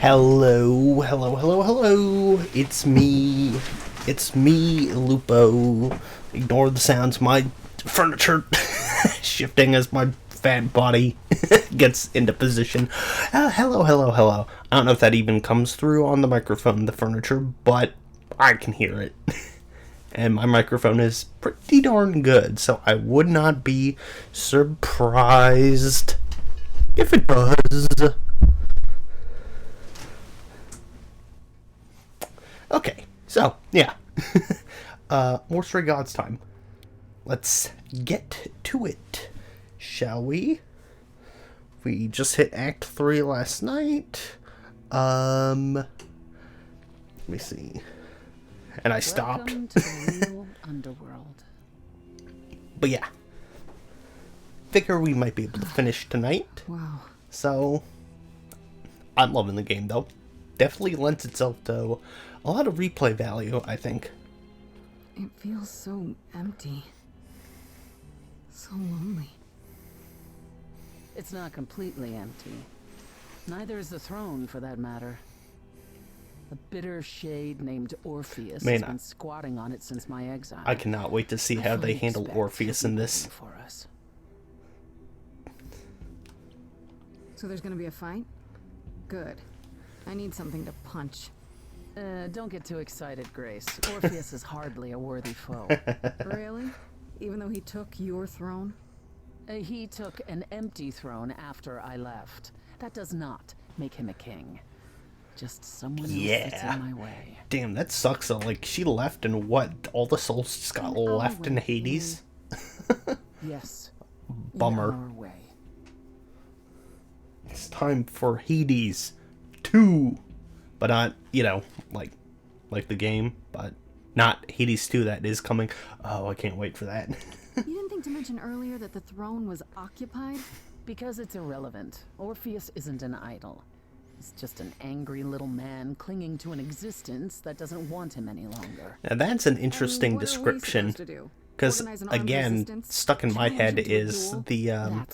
Hello, hello, hello, hello. It's me. It's me, Lupo. Ignore the sounds of my furniture shifting as my fat body gets into position. Hello, hello, hello. I don't know if that even comes through on the microphone, the furniture, but I can hear it. And my microphone is pretty darn good, so I would not be surprised if it does. Okay, so, yeah. More Stray Gods time. Let's get to it, shall we? We just hit Act 3 last night. Let me see. And I stopped. Welcome to the real underworld. But yeah. Figure we might be able to finish tonight. Wow. So, I'm loving the game, though. Definitely lends itself to a lot of replay value, I think. It feels so empty. So lonely. It's not completely empty. Neither is the throne, for that matter. A bitter shade named Orpheus has been squatting on it since my exile. I cannot wait to see how they handle Orpheus in this. For us. So there's gonna be a fight? Good. I need something to punch. Don't get too excited, Grace. Orpheus is hardly a worthy foe. Really? Even though he took your throne? He took an empty throne after I left. That does not make him a king. Just someone else that's in my way. Damn, that sucks though. Like, she left and what? All the souls just got left in Hades? Yes. Bummer. In our way. It's time for Hades 2. But not, you know, like the game, but not Hades 2 that is coming. Oh, I can't wait for that. You didn't think to mention earlier that the throne was occupied? Because it's irrelevant. Orpheus isn't an idol. He's just an angry little man clinging to an existence that doesn't want him any longer. Now that's an interesting description. Because, again, stuck in my head is the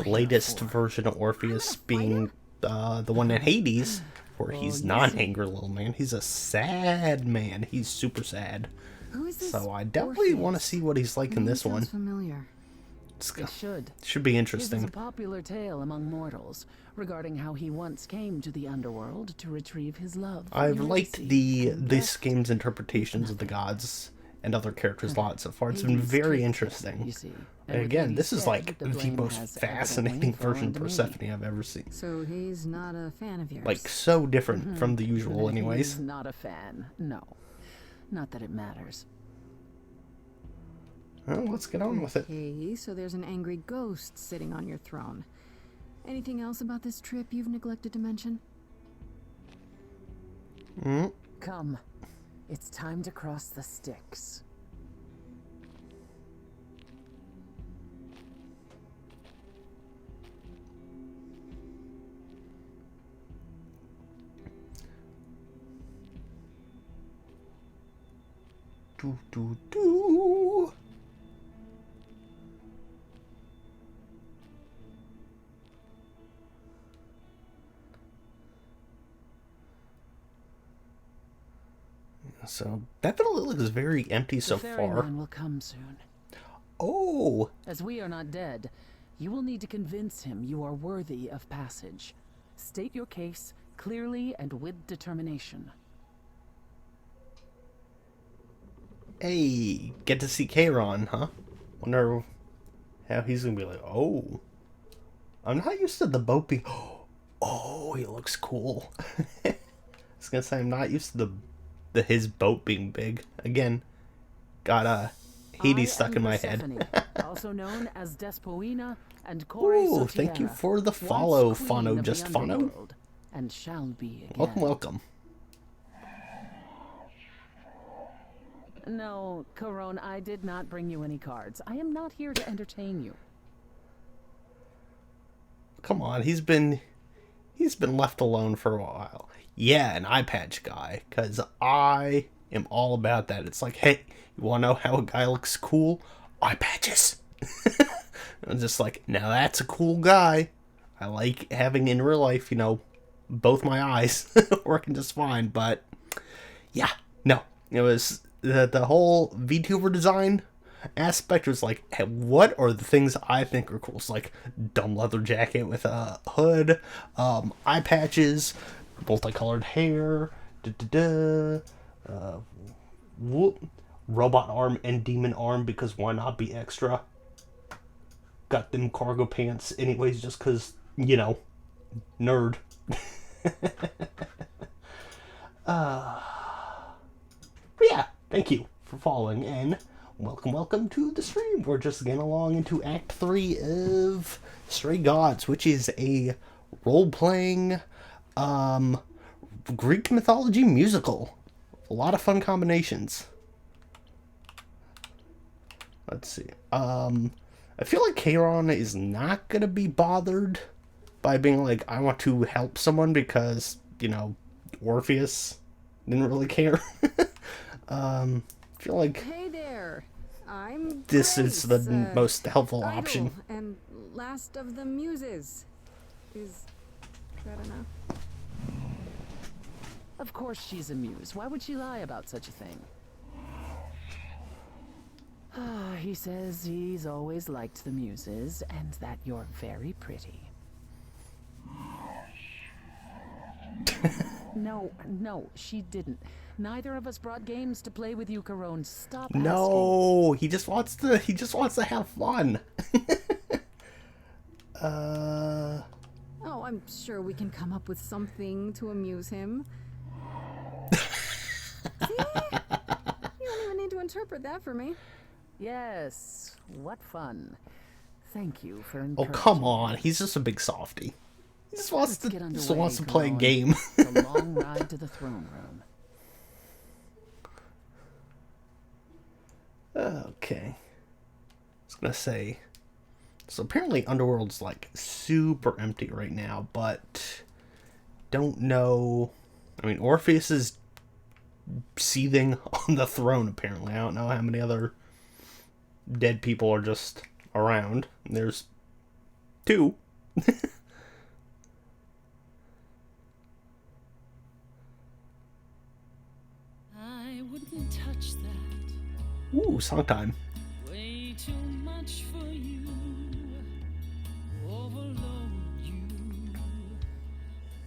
latest version of Orpheus being the one in Hades, where he's not an angry little man. He's a sad man. He's super sad. So I definitely want to see what he's like in this one. Familiar. It should be interesting. This is a popular tale among mortals regarding how he once came to the underworld to retrieve his love. I've liked this game's interpretations of the gods and other characters a lot so far. It's been very interesting. And again, this is like the most fascinating version of Persephone I've ever seen. So he's not a fan of yours? Like, so different from the usual anyways. He's not a fan, no. Not that it matters. Well, let's get on with it. Okay, so there's an angry ghost sitting on your throne. Anything else about this trip you've neglected to mention? Come. It's time to cross the Styx. Do, do, do. So definitely looks very empty so far. The ferryman will come soon. Oh! As we are not dead, you will need to convince him you are worthy of passage. State your case clearly and with determination. Hey, get to see Kairon, huh? Wonder how he's gonna be like, oh. I'm not used to the boat being... Oh, he looks cool. I was gonna say, I'm not used to his boat being big. Again, got Hades stuck in my head. Also known as Despoina and Ooh, thank you for the follow, Fano. Just Fano. And shall be again. Welcome, welcome. No, Caron, I did not bring you any cards. I am not here to entertain you. Come on, he's been left alone for a while. Yeah, an eye patch guy, because I am all about that. It's like, hey, you want to know how a guy looks cool? Eye patches. I'm just like, now that's a cool guy. I like having in real life, you know, both my eyes working just fine. But yeah, no, it was the whole VTuber design aspect was like, hey, what are the things I think are cool? It's like dumb leather jacket with a hood, eye patches, multicolored hair, robot arm and demon arm, because why not be extra? Got them cargo pants anyways, just because, you know, nerd. But yeah, thank you for following, and welcome to the stream. We're just getting along into Act 3 of Stray Gods, which is a role-playing Greek mythology musical. A lot of fun combinations. Let's see. I feel like Charon is not gonna be bothered by being like, I want to help someone, because, you know, Orpheus didn't really care. I feel like Hey there. I'm this Grace, is the most helpful idol option. and last of the muses. Is that enough? Of course she's a muse. Why would she lie about such a thing? He says he's always liked the muses and that you're very pretty. No, she didn't. Neither of us brought games to play with you, Caron. Stop asking. No, he just wants to have fun. Oh, I'm sure we can come up with something to amuse him. See? You don't even need to interpret that for me. Yes, what fun. Thank you for Oh, encouraging. come on. He's just a big softy. He just wants Let's get to underway, play a Caron. game. The long ride to the throne room. Okay. I was gonna say, so apparently Underworld's like super empty right now, but don't know. I mean, Orpheus is seething on the throne, apparently. I don't know how many other dead people are just around. There's 2. I wouldn't touch that. Ooh, song time. Way too much for you. Overload you.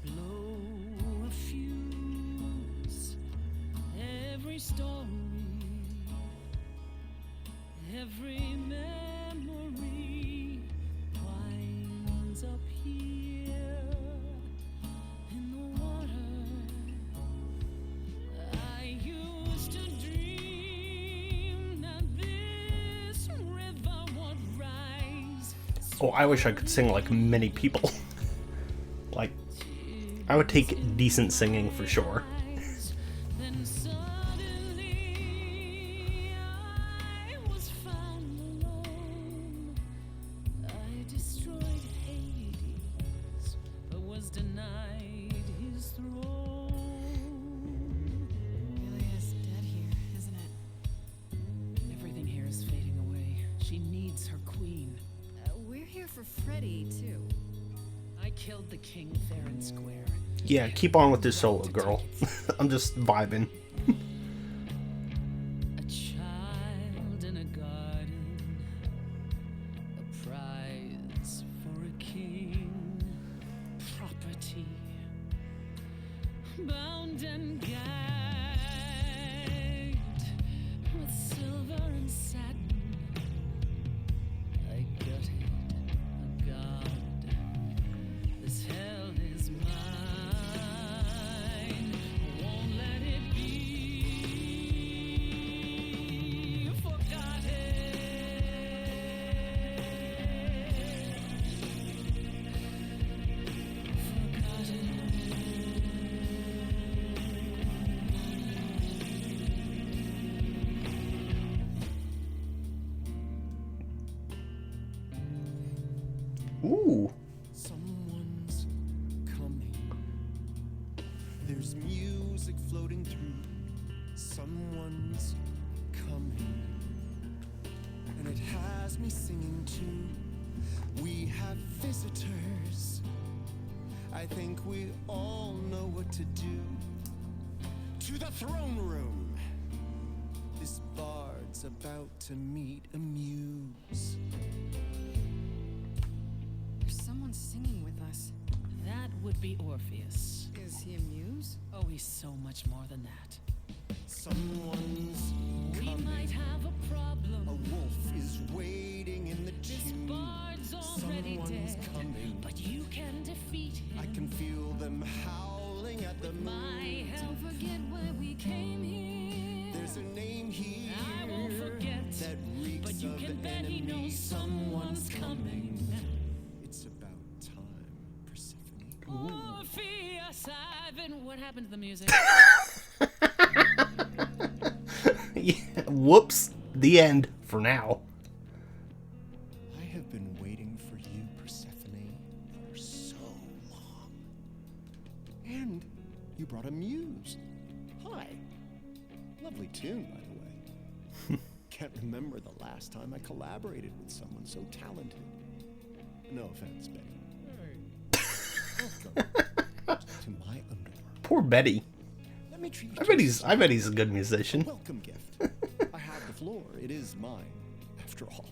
Blow a fuse. Every story. Every memory winds up here in the water. I used to dream that this river would rise. Oh, I wish I could sing like many people. Like, I would take decent singing for sure. Then suddenly I was found alone. I destroyed Hades, but was denied his throne. Ilia's dead here, isn't it? Everything here is fading away. She needs her queen. We're here for Freddy, too. I killed the king fair and square. Yeah, keep on with this solo, girl. I'm just vibing. A child in a garden, a prize for a king, property, bound and gagged with silver and satin. I gutted a god. This hell is mine. Won't let it be forgotten. Ooh. Someone's coming. There's music floating through. Someone's coming. And it has me singing too. We have visitors. I think we all know what to do. To the throne room! This bard's about to meet a muse. There's someone singing with us. That would be Orpheus. Is he a muse? Oh, he's so much more than that. Someone's We coming. might have a A problem. wolf is waiting in the This tube. bard's already Someone's dead, coming. but you can defeat him. I can feel them howling at the My moon. help. Don't forget why we came here. There's a name here I won't forget, that reeks but you of can bet he enemy. knows someone's coming. It's about time, Persephone. Orpheus, what happened to the music? Yeah, whoops. The end for now. I have been waiting for you, Persephone, for so long. And you brought a muse. Hi. Lovely tune, by the way. Can't remember the last time I collaborated with someone so talented. No offense, Betty. Welcome to my underworld. Poor Betty. Let me treat you I to bet he's a good musician. welcome gift. I have the floor. It is mine, after all.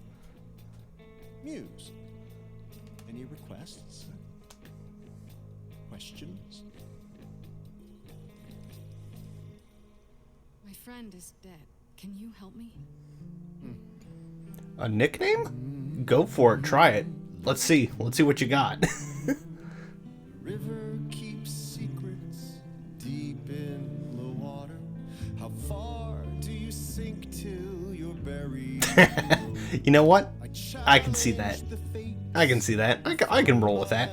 Muse. Any requests? Questions? My friend is dead. Can you help me? A nickname? Go for it. Try it. Let's see. Let's see what you got. The river keeps secrets deep in the water. How far do you sink till you're buried? You know what? I can see that. challenge the fate I can see that. I can roll with that.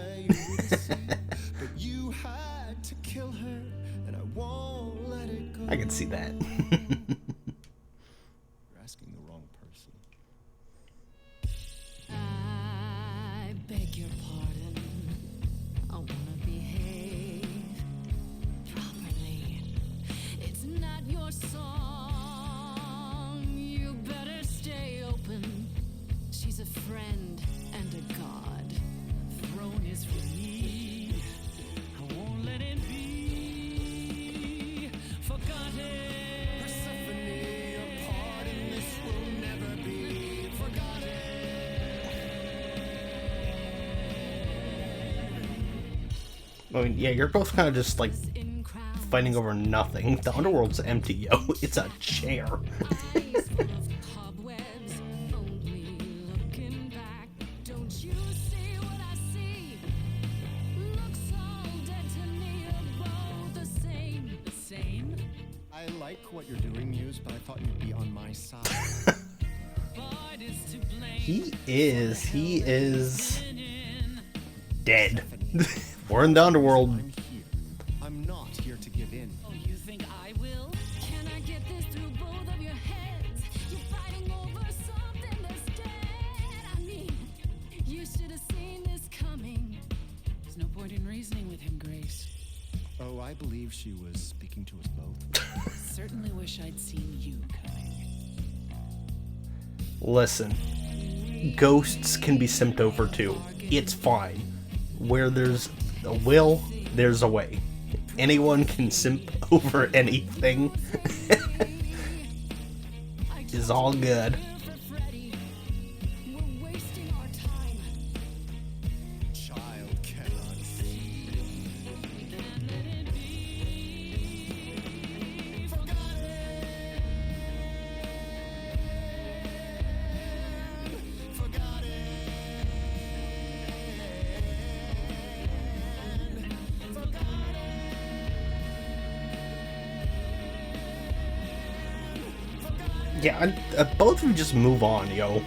but you had to kill her, and I won't let it go. I can see that. You're asking the wrong person. I beg your pardon. I wanna behave properly. It's not your song. You better stay open. She's a friend and a god. The throne is for me. I won't let it be forgotten. Persephone, your part in this will never be forgotten. I mean, yeah, you're both kind of just like In crowds, fighting over nothing. The underworld's empty, yo. It's a chair. eyes full of cobwebs. Only looking back. Don't you see what I see? Looks all dead to me, are both the same. The same? I like what you're doing, Muse, but I thought you'd be on my side. Bard is to blame. He is In. dead. We're in the underworld. I'm here. I'm not here to give in. Oh, you think I will? Can I get this through both of your heads? You're fighting over something that's dead. I mean, you should have seen this coming. There's no point in reasoning with him, Grace. Oh, I believe she was speaking to us both. Certainly wish I'd seen you coming. Listen, ghosts can be simped over too. It's fine. Where there's a will, there's a way. Anyone can simp over anything. Is all good. For Freddy, we're wasting our time. Child cannot see. Yeah, both of you just move on, yo.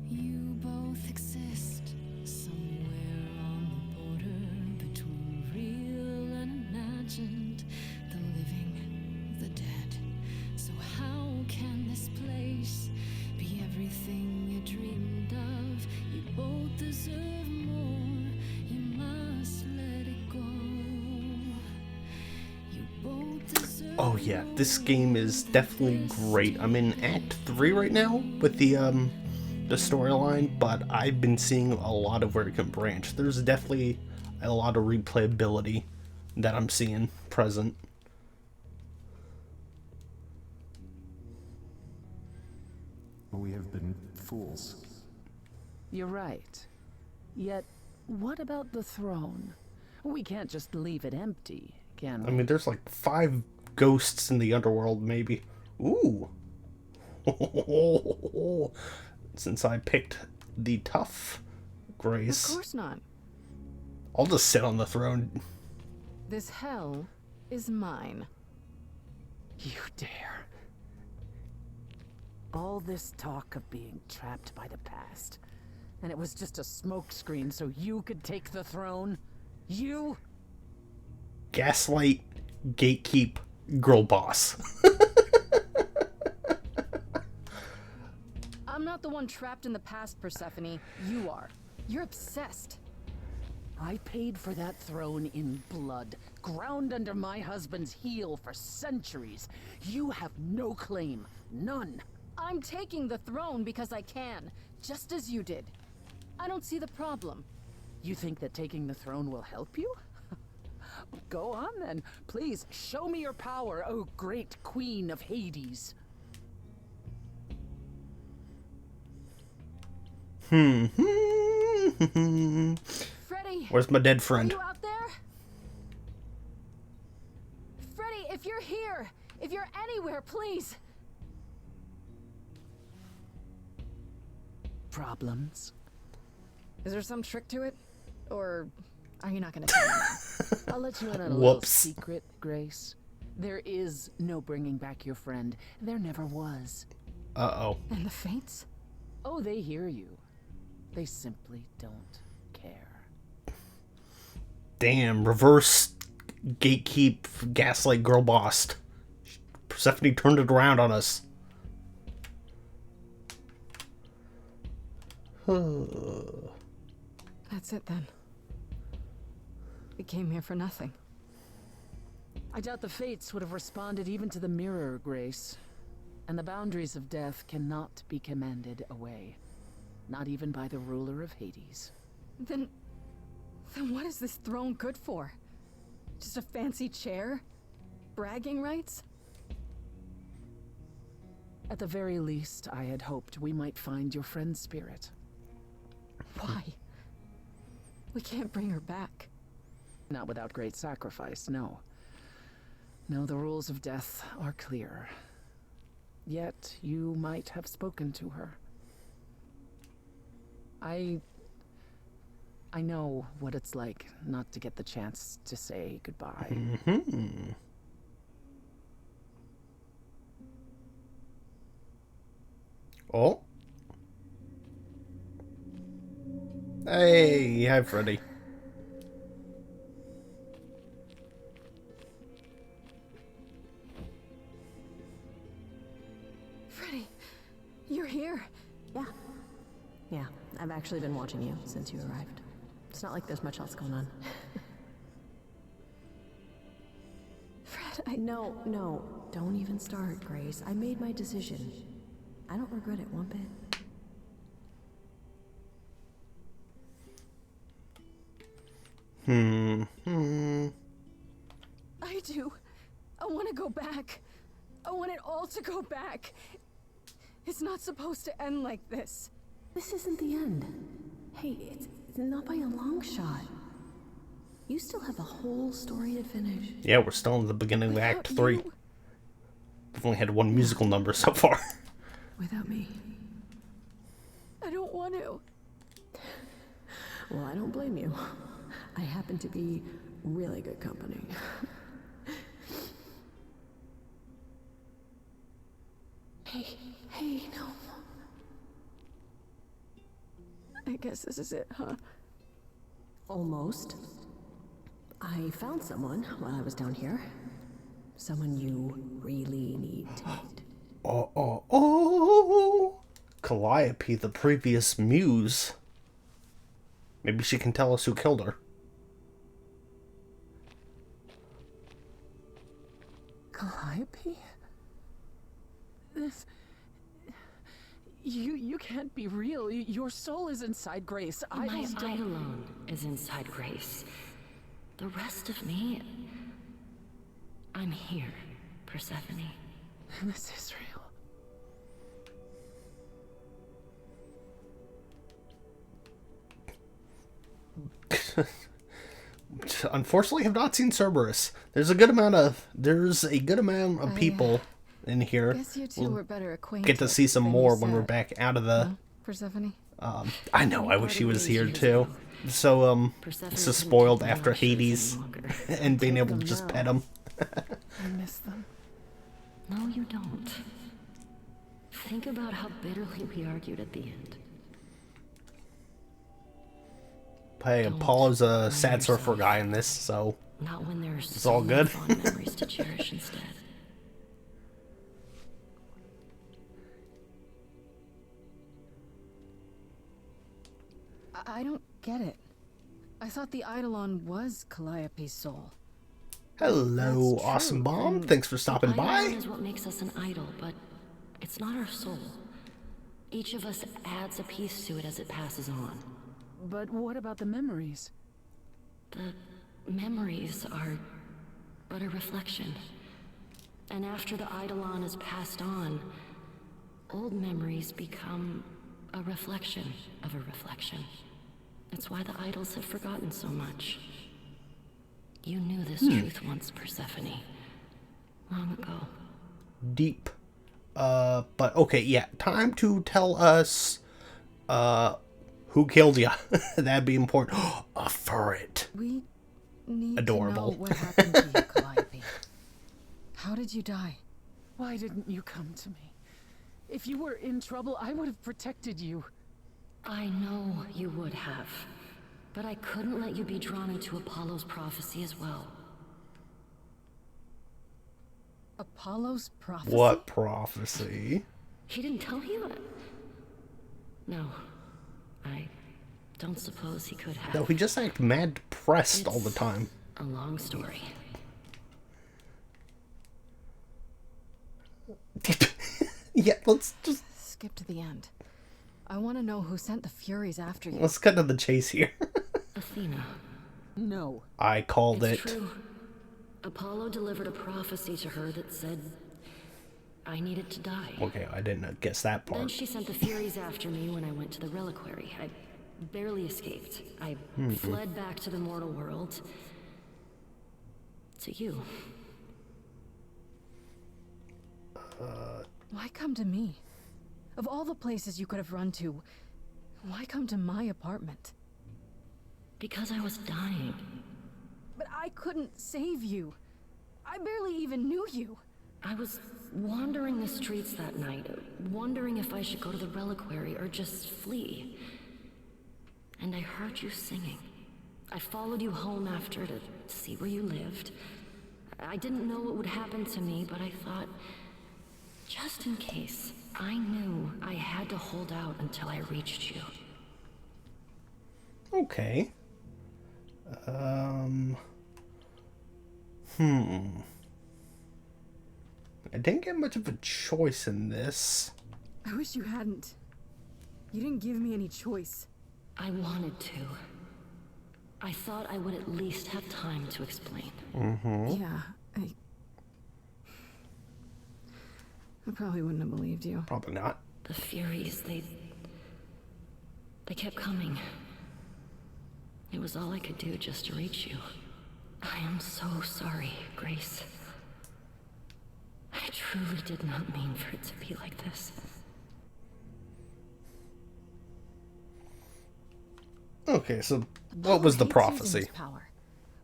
You both exist somewhere on the border between real and imagined, the living, the dead. So how can this place be everything you dreamed of? You both deserve more. You must let it go. Oh yeah, this game is definitely great. I'm in Act 3 right now with the storyline, but I've been seeing a lot of where it can branch. There's definitely a lot of replayability that I'm seeing present. We have been fools. You're right. Yet, what about the throne? We can't just leave it empty, can we? I mean, there's like 5 ghosts in the underworld, maybe. Ooh. Since I picked the tough Of Grace, course not. I'll just sit on the throne. This hell is mine. You dare. All this talk of being trapped by the past, and it was just a smokescreen so you could take the throne? You? Gaslight, gatekeep, girl boss. I'm not the one trapped in the past, Persephone. You are. You're obsessed. I paid for that throne in blood, ground under my husband's heel for centuries. You have no claim. None. I'm taking the throne because I can, just as you did. I don't see the problem. You think that taking the throne will help you? Go on then. Please, show me your power, oh great queen of Hades. Freddy, Where's my dead are friend? you out there? Freddy, if you're here, if you're anywhere, please. Problems? Is there some trick to it? Or are you not gonna tell me now? I'll let you in on a little Whoops. secret, Grace. There is no bringing back your friend. There never was. Uh-oh. And the fates? Oh, they hear you. They simply don't care. Damn, reverse gatekeep, gaslight, girl boss. Persephone turned it around on us. That's it then. We came here for nothing. I doubt the fates would have responded even to the mirror, Grace. And the boundaries of death cannot be commanded away. Not even by the ruler of Hades. Then what is this throne good for? Just a fancy chair? Bragging rights? At the very least, I had hoped we might find your friend's spirit. Why? We can't bring her back. Not without great sacrifice, no. No, the rules of death are clear. Yet, you might have spoken to her. I know what it's like not to get the chance to say goodbye. Mm-hmm. Oh. Hey, hi, Freddy. Freddy, you're here. Yeah. Yeah, I've actually been watching you since you arrived. It's not like there's much else going on. Fred, No, don't even start, Grace. I made my decision. I don't regret it one bit. I do. I want to go back. I want it all to go back. It's not supposed to end like this. This isn't the end. Hey, it's not by a long shot. You still have a whole story to finish. Yeah, we're still in the beginning of Without Act 3. you- We've only had one musical number so far. Without me. I don't want to. Well, I don't blame you. I happen to be really good company. Hey, no. I guess this is it, huh? Almost. I found someone while I was down here. Someone you really need to meet. Oh. Calliope, the previous muse. Maybe she can tell us who killed her. Calliope. You can't be real. Your soul is inside Grace. I My just don't... Eidolon is inside Grace. The rest of me... I'm here, Persephone. This is real. Unfortunately, have not seen Cerberus. There's a good amount of people in here. Guess you two We'll were better acquainted. get to see some than you more when we're said. back out of the. Persephone? I know. I wish he was here too. So Persephone so couldn't spoiled keep them after out shows Hades any longer. and being able to them just now. pet him. I miss them. No, you don't. Think about how bitterly we argued at the end. Hey, Don't Apollo's a blame sad surfer yourself. guy in this, so Not when there's It's so all many good. fond memories to cherish instead. I don't get it. I thought the Eidolon was Calliope's soul. hello, That's true, Awesome Bomb. and Thanks for stopping Eidolon by. is what makes us an idol, but it's not our soul. Each of us adds a piece to it as it passes on. But what about the memories? The memories are but a reflection. And after the Eidolon is passed on, old memories become a reflection of a reflection. That's why the idols have forgotten so much. You knew this truth once, Persephone. Long ago. Deep. But okay, yeah. Time to tell us, who killed ya. That'd be important. A ferret. We need Adorable. to know what happened to you, Calliope. How did you die? Why didn't you come to me? If you were in trouble, I would have protected you. I know you would have. But I couldn't let you be drawn into Apollo's prophecy as well. Apollo's prophecy? What prophecy? He didn't tell you that? No. I don't suppose he could have. No, he just act mad depressed all the It's time. A long story. Yeah, let's just Skip to the end. I want to know who sent the Furies after you. let's cut to the chase here. Athena. No. I called It's it. true. Apollo delivered a prophecy to her that said I needed to die. Okay, I didn't guess that Then part. she sent the Furies after me when I went to the reliquary. I barely escaped. I fled back to the mortal world. To you. Why come to me? Of all the places you could have run to, why come to my apartment? Because I was dying. But I couldn't save you. I barely even knew you. I was wandering the streets that night, wondering if I should go to the reliquary or just flee. And I heard you singing. I followed you home after to see where you lived. I didn't know what would happen to me, but I thought, just in case, I knew I had to hold out until I reached you. Okay. I didn't get much of a choice in this. I wish you hadn't. You didn't give me any choice. I wanted to. I thought I would at least have time to explain. Yeah, I probably wouldn't have believed you. Probably not. The Furies, they kept coming. It was all I could do just to reach you. I am so sorry, Grace. I truly did not mean for it to be like this. Okay, so what Apollo was the hates prophecy? using his power.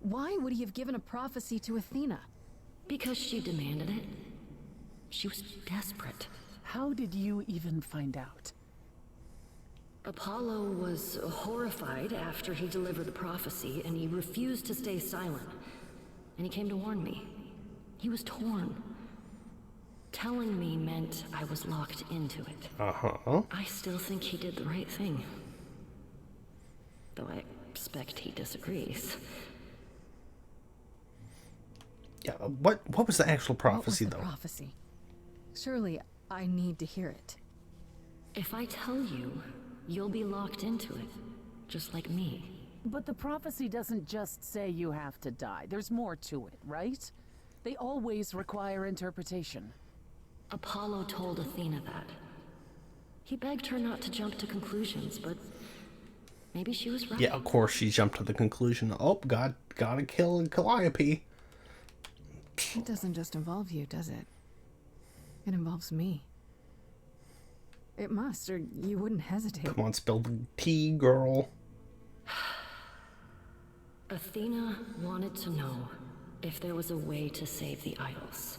Why would he have given a prophecy to Athena? Because she demanded it. She was desperate. How did you even find out? Apollo was horrified after he delivered the prophecy, and he refused to stay silent. And he came to warn me. He was torn. Telling me meant I was locked into it. Uh-huh. I still think he did the right thing. Though I expect he disagrees. Yeah, what was the actual What was prophecy, the though? prophecy? Surely I need to hear it. If I tell you, you'll be locked into it, just like me. But the prophecy doesn't just say you have to die. There's more to it, right? They always require interpretation. Apollo told Athena that. He begged her not to jump to conclusions, but maybe she was right. Yeah, of course she jumped to the conclusion, oh, God, gotta kill Calliope. It doesn't just involve you, does it? It involves me. It must, or you wouldn't hesitate. Come on, spill the tea, girl. Athena wanted to know if there was a way to save the idols.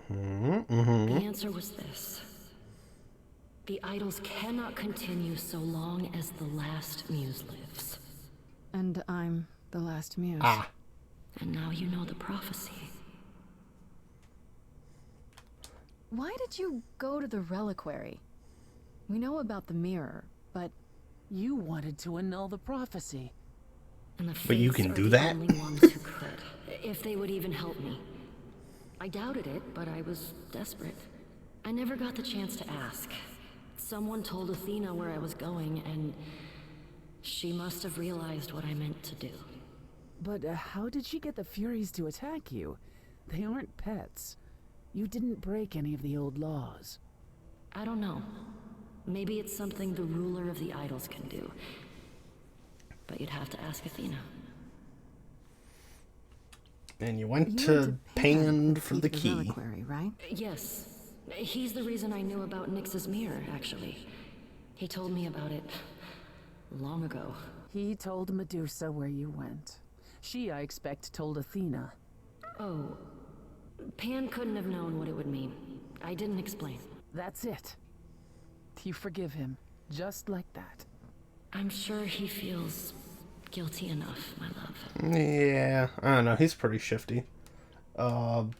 The answer was this. The idols cannot continue so long as the last muse lives. And I'm the last muse. Ah. And now you know the prophecy. Why did you go to the reliquary? We know about the mirror, but... You wanted to annul the prophecy. And the But you Fates can are do the that? only ones who could, if they would even help me. I doubted it, but I was desperate. I never got the chance to ask. Someone told Athena where I was going, and she must have realized what I meant to do. But how did she get the Furies to attack you? They aren't pets. You didn't break any of the old laws. I don't know. Maybe it's something the ruler of the idols can do. But you'd have to ask Athena. And you went You to went Pan for the the key. reliquary, right? Yes. He's the reason I knew about Nyx's mirror, actually. He told me about it long ago. He told Medusa where you went. She, I expect, told Athena. Oh. Pan couldn't have known what it would mean. I didn't explain. That's it. You forgive him, just like that. I'm sure he feels guilty enough, my love. Yeah, I don't know. He's pretty shifty. Athena's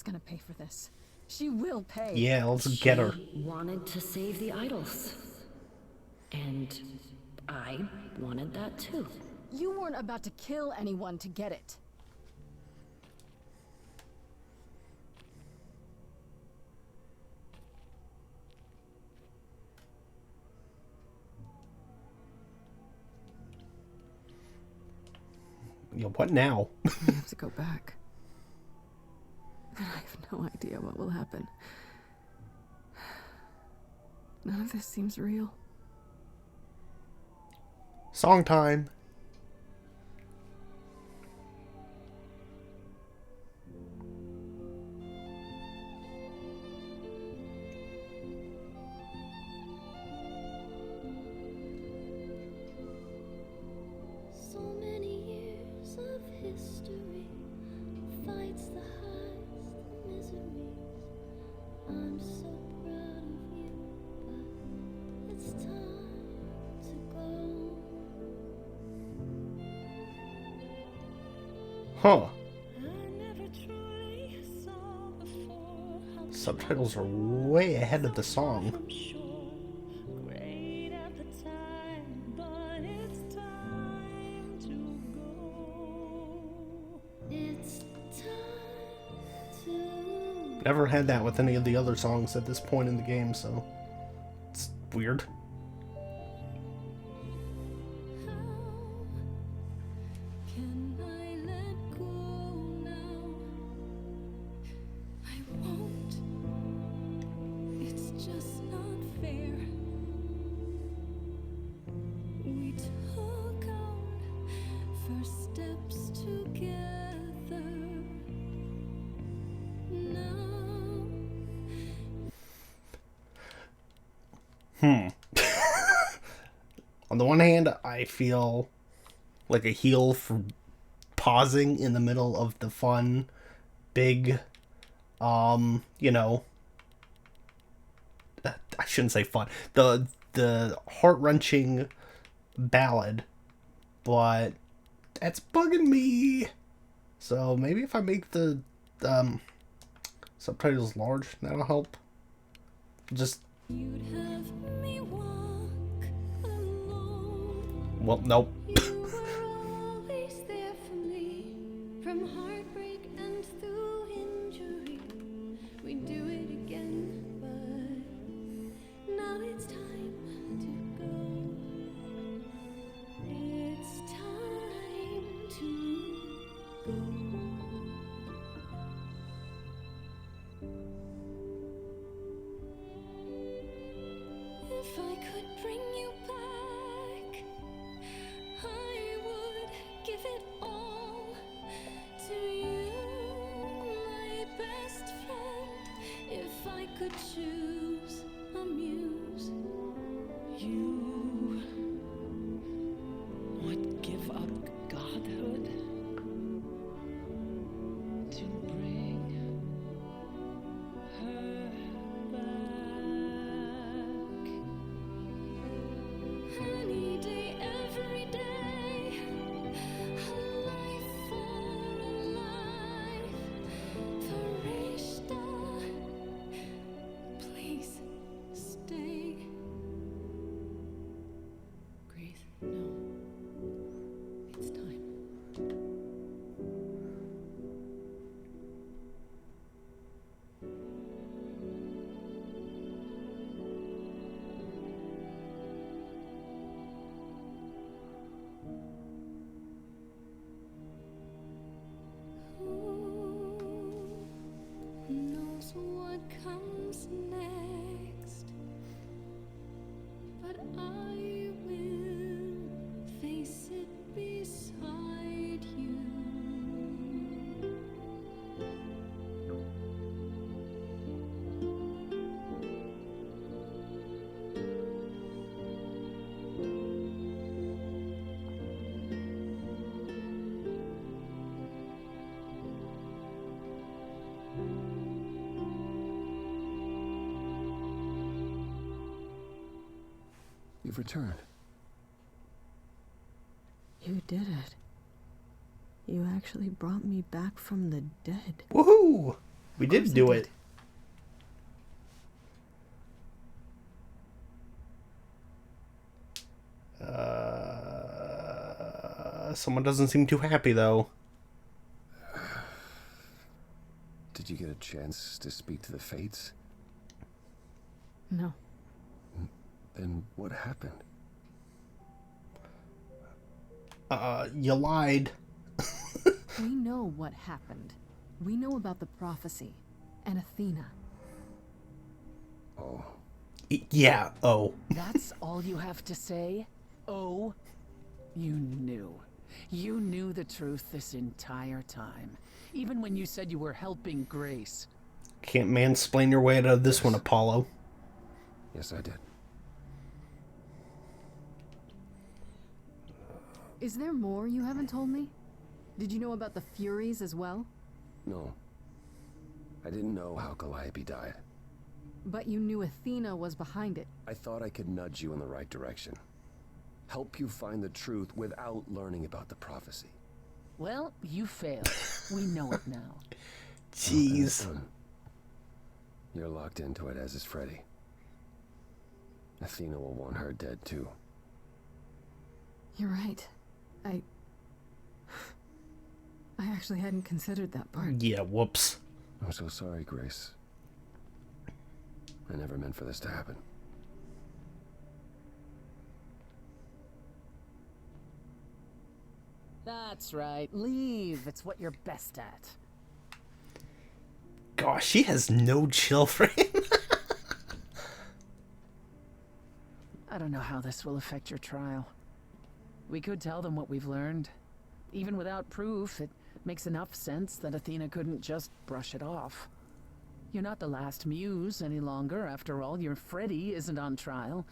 gonna pay for this. She will pay. Yeah, let's get her. She wanted to save the idols. And I wanted that too. You weren't about to kill anyone to get it. Yeah, what now? I have to go back. And I have no idea what will happen. None of this seems real. Song time. So many years of history, fights, the highs, the miseries. I'm so proud of you, but it's time to go. Huh. I never truly saw before how Subtitles are way ahead of the song. from shore. Great at the time, but it's time to go. It's time to Never had that with any of the other songs at this point in the game, so it's weird. Can I let go now? I won't. It's just not fair. We took our first steps together. Now On the one hand, I feel like a heel for pausing in the middle of the fun, big, you know, I shouldn't say fun, the heart-wrenching ballad, but that's bugging me. So maybe if I make the subtitles large, that'll help. Just, you'd have me walk alone. well, nope. You were always there for me, from heartbreak and through injury. We do it again, but If I could bring you back, I would give it all to you, my best friend. If I could choose a muse, You would give up godhood to bring her back. any day, every day, a life for a life, Farishta, please stay. Grace, no. It's time. Who knows what comes next? But I will face it beside you. You've returned. You did it. You actually brought me back from the dead. Woohoo! We did do it. Someone doesn't seem too happy, though. Did you get a chance to speak to the Fates? No. Then what happened? You lied. We know what happened. We know about the prophecy. And Athena. Oh, Yeah, oh. That's all you have to say? Oh, you knew. You knew the truth this entire time. Even when you said you were helping Grace. Can't mansplain your way out of this one, Apollo. yes, I did. Is there more you haven't told me? Did you know about the Furies as well? No. I didn't know how Calliope died. But you knew Athena was behind it. I thought I could nudge you in the right direction. Help you find the truth without learning about the prophecy. Well, you failed. We know it now. Jeez. You're locked into it, as is Freddy. Athena will want her dead, too. You're right. I actually hadn't considered that part. Yeah, whoops. I'm so sorry, Grace. I never meant for this to happen. That's right. Leave. It's what you're best at. Gosh, she has no chill for him. I don't know how this will affect your trial. We could tell them what we've learned. Even without proof, it makes enough sense that Athena couldn't just brush it off. You're not the last muse any longer. After all, your Freddy isn't on trial.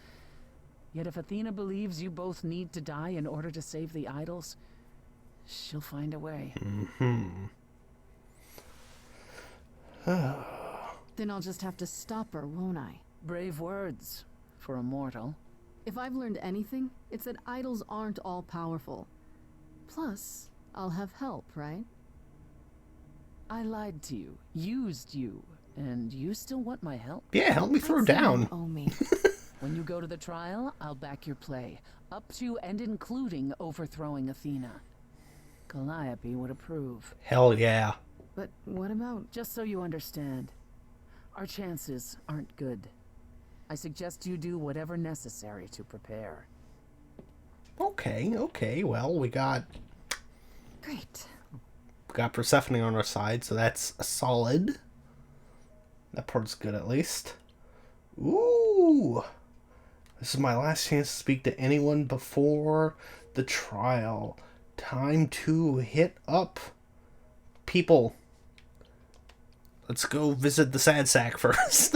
Yet if Athena believes you both need to die in order to save the idols, she'll find a way. Then I'll just have to stop her, won't I? Brave words for a mortal. If I've learned anything, it's that idols aren't all powerful. Plus, I'll have help, right? I lied to you, used you, and you still want my help? Yeah, help me throw I'd say you down. owe me. When you go to the trial, I'll back your play, up to and including overthrowing Athena. Calliope would approve. Hell yeah. But what about... Just so you understand, our chances aren't good. I suggest you do whatever necessary to prepare. Okay, well, we got Great. Persephone on our side, so that's a solid. That part's good, at least. Ooh! This is my last chance to speak to anyone before the trial. Time to hit up people. Let's go visit the sad sack first.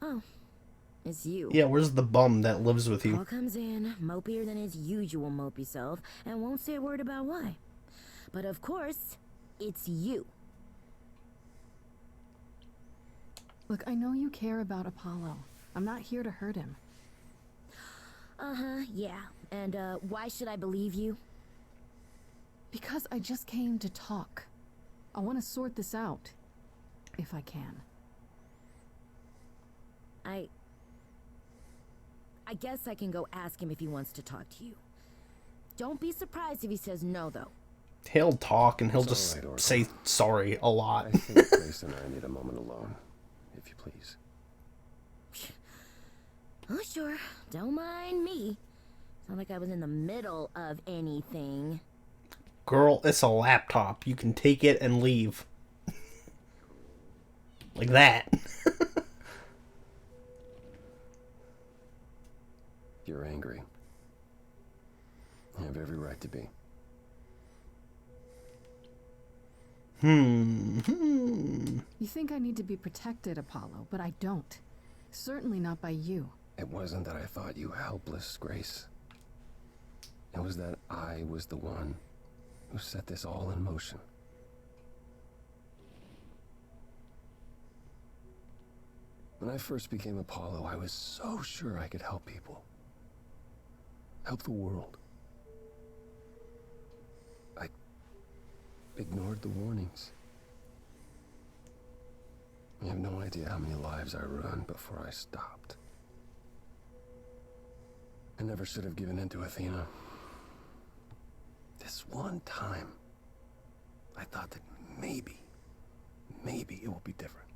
Oh, it's you. Yeah, where's the bum that lives with you? Paul comes in, mopier than his usual mopey self, and won't say a word about why. But of course, it's you. Look, I know you care about Apollo. I'm not here to hurt him. Uh-huh, yeah. And, why should I believe you? Because I just came to talk. I want to sort this out. If I can. I guess I can go ask him if he wants to talk to you. Don't be surprised if he says no, though. He'll talk and he'll It's just all right, Oracle. say sorry a lot. I think Grace and I need a moment alone, if you please. Oh, sure. Don't mind me. It's not like I was in the middle of anything. Girl, it's a laptop. You can take it and leave. Like that. You're angry. You have every right to be. You think I need to be protected, Apollo, but I don't. Certainly not by you. It wasn't that I thought you helpless, Grace. It was that I was the one who set this all in motion. When I first became Apollo, I was so sure I could help people. Help the world. I ignored the warnings. You have no idea how many lives I ruined before I stopped. I never should have given in to Athena. This one time, I thought that maybe it will be different.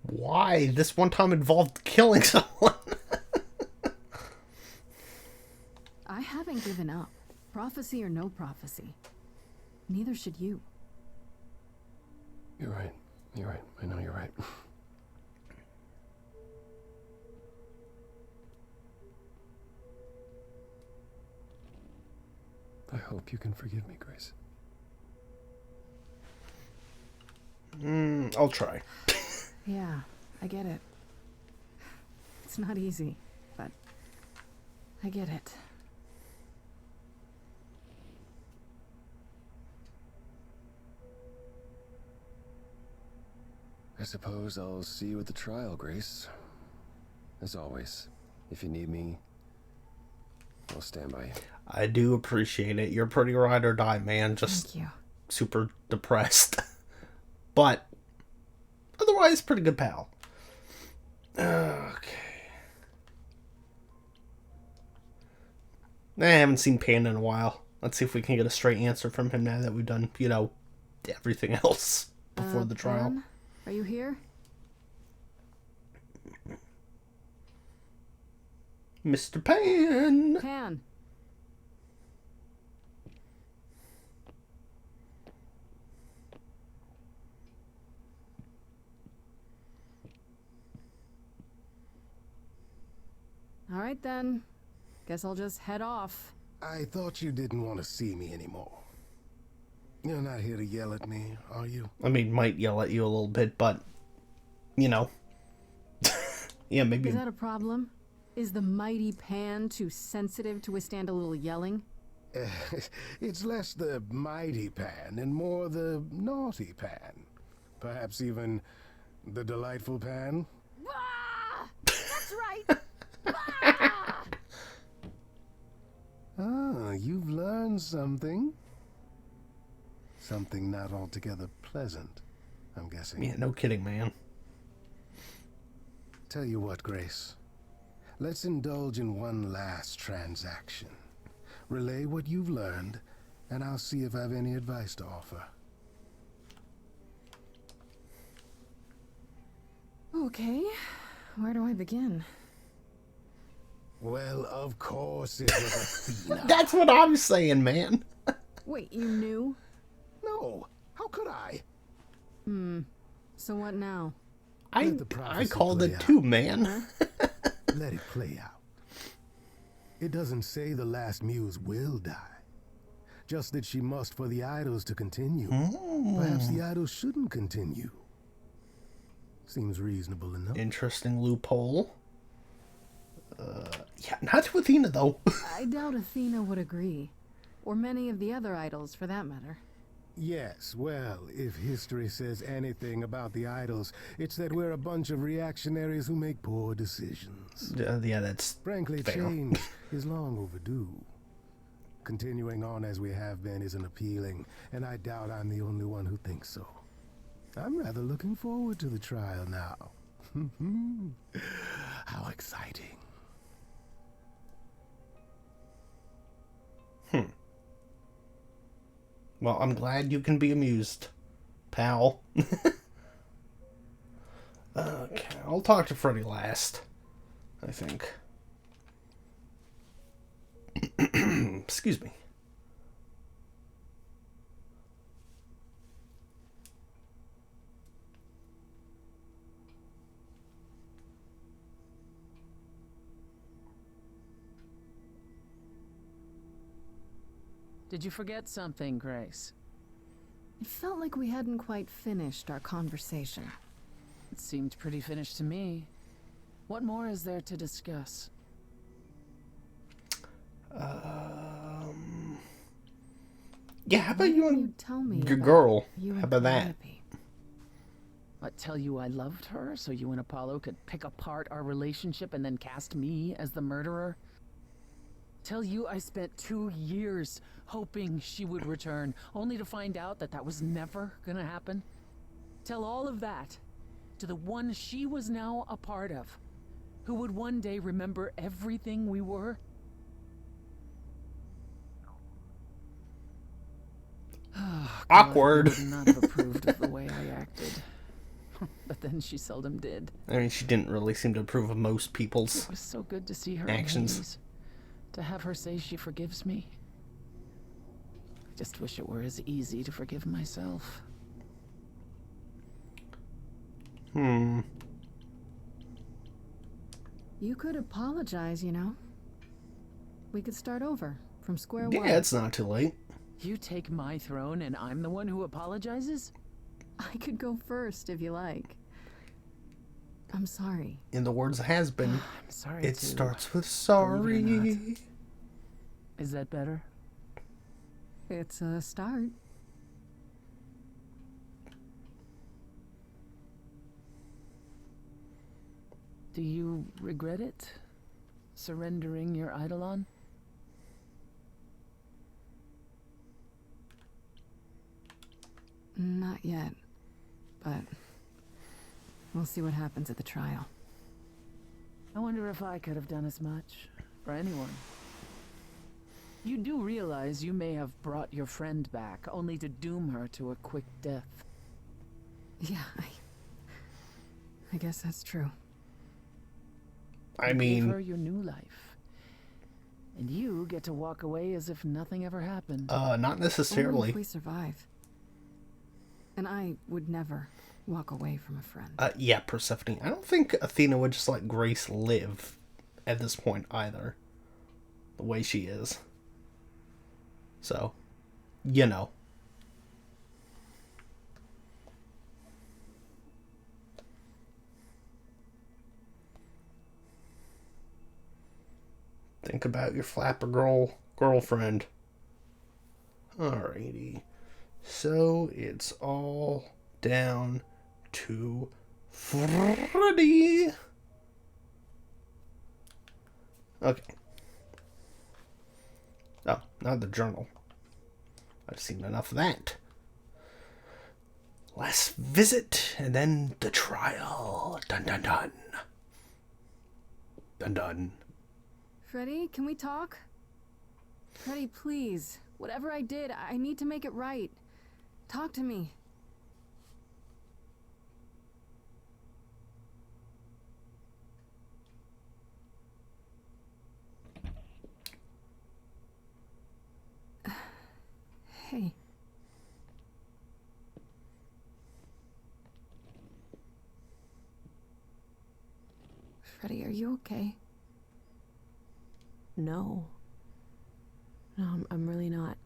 Why? This one time involved killing someone. I haven't given up. Prophecy or no prophecy. Neither should you. You're right. You're right. I know you're right. I hope you can forgive me, Grace. I'll try. Yeah, I get it. It's not easy, but I get it. I suppose I'll see you at the trial, Grace. As always, if you need me, I'll stand by you. I do appreciate it. You're pretty ride or die, man. Just Thank you. super depressed. But otherwise, pretty good pal. Okay. I haven't seen Pan in a while. Let's see if we can get a straight answer from him now that we've done, everything else before the trial. Ben, are you here? Mr. Pan! Pan. All right then. Guess I'll just head off. I thought you didn't want to see me anymore. You're not here to yell at me, are you? I mean, might yell at you a little bit, but, yeah, maybe. Is that a problem? Is the mighty Pan too sensitive to withstand a little yelling? It's less the mighty Pan and more the naughty Pan. Perhaps even the delightful Pan. Ah! That's right! Ah! Ah, you've learned something. Something not altogether pleasant, I'm guessing. Yeah, no kidding, man. Tell you what, Grace. Let's indulge in one last transaction. Relay what you've learned, and I'll see if I have any advice to offer. Okay. Where do I begin? Well, of course it was Athena. That's what I'm saying, man. Wait, you knew? No, how could I? So what now? I the prophecy I called play it out. too, man. Let it play out. It doesn't say the last muse will die. Just that she must for the idols to continue. Perhaps the idols shouldn't continue. Seems reasonable enough. Interesting loophole. Yeah, not to Athena, though. I doubt Athena would agree. Or many of the other idols, for that matter. Yes, well, if history says anything about the idols, it's that we're a bunch of reactionaries who make poor decisions. Yeah, that's Frankly, fair. change is long overdue. Continuing on as we have been isn't appealing, and I doubt I'm the only one who thinks so. I'm rather looking forward to the trial now. How exciting. Well, I'm glad you can be amused, pal. Okay, I'll talk to Freddy last, I think. Excuse me. Did you forget something, Grace? It felt like we hadn't quite finished our conversation. It seemed pretty finished to me. What more is there to discuss? Yeah, how about Why you didn't and you tell me your about girl? you How and about that? Penelope? What, tell you I loved her so you and Apollo could pick apart our relationship and then cast me as the murderer? Tell you I spent 2 years hoping she would return, only to find out that that was never gonna happen? Tell all of that to the one she was now a part of, who would one day remember everything we were? Awkward. Would not have approved of the way I acted. But then she seldom did. I mean, she didn't really seem to approve of most people's It was so good to see her actions. in Hades, to have her say she forgives me. I just wish it were as easy to forgive myself. You could apologize, you know. We could start over, from square one. Yeah, it's not too late. You take my throne and I'm the one who apologizes? I could go first, if you like. I'm sorry. In the words of Has Been, I'm sorry it too. starts with Believe it or sorry. not. Is that better? It's a start. Do you regret it? Surrendering your Eidolon? Not yet. But we'll see what happens at the trial. I wonder if I could have done as much for anyone. You do realize you may have brought your friend back, only to doom her to a quick death. Yeah, I guess that's true. I You gave her mean, your new life. And you get to walk away as if nothing ever happened. not Only if necessarily. we survive. And I would never walk away from a friend. Yeah, Persephone. I don't think Athena would just let Grace live at this point either. The way she is. So, you know. Think about your flapper girlfriend. Alrighty. So it's all down to Freddy. Okay. Oh, not the journal. I've seen enough of that. Last visit, and then the trial. Dun dun dun. Dun dun. Freddy, can we talk? Freddy, please. Whatever I did, I need to make it right. Talk to me. Hey. Freddie, are you okay? No. No, I'm really not.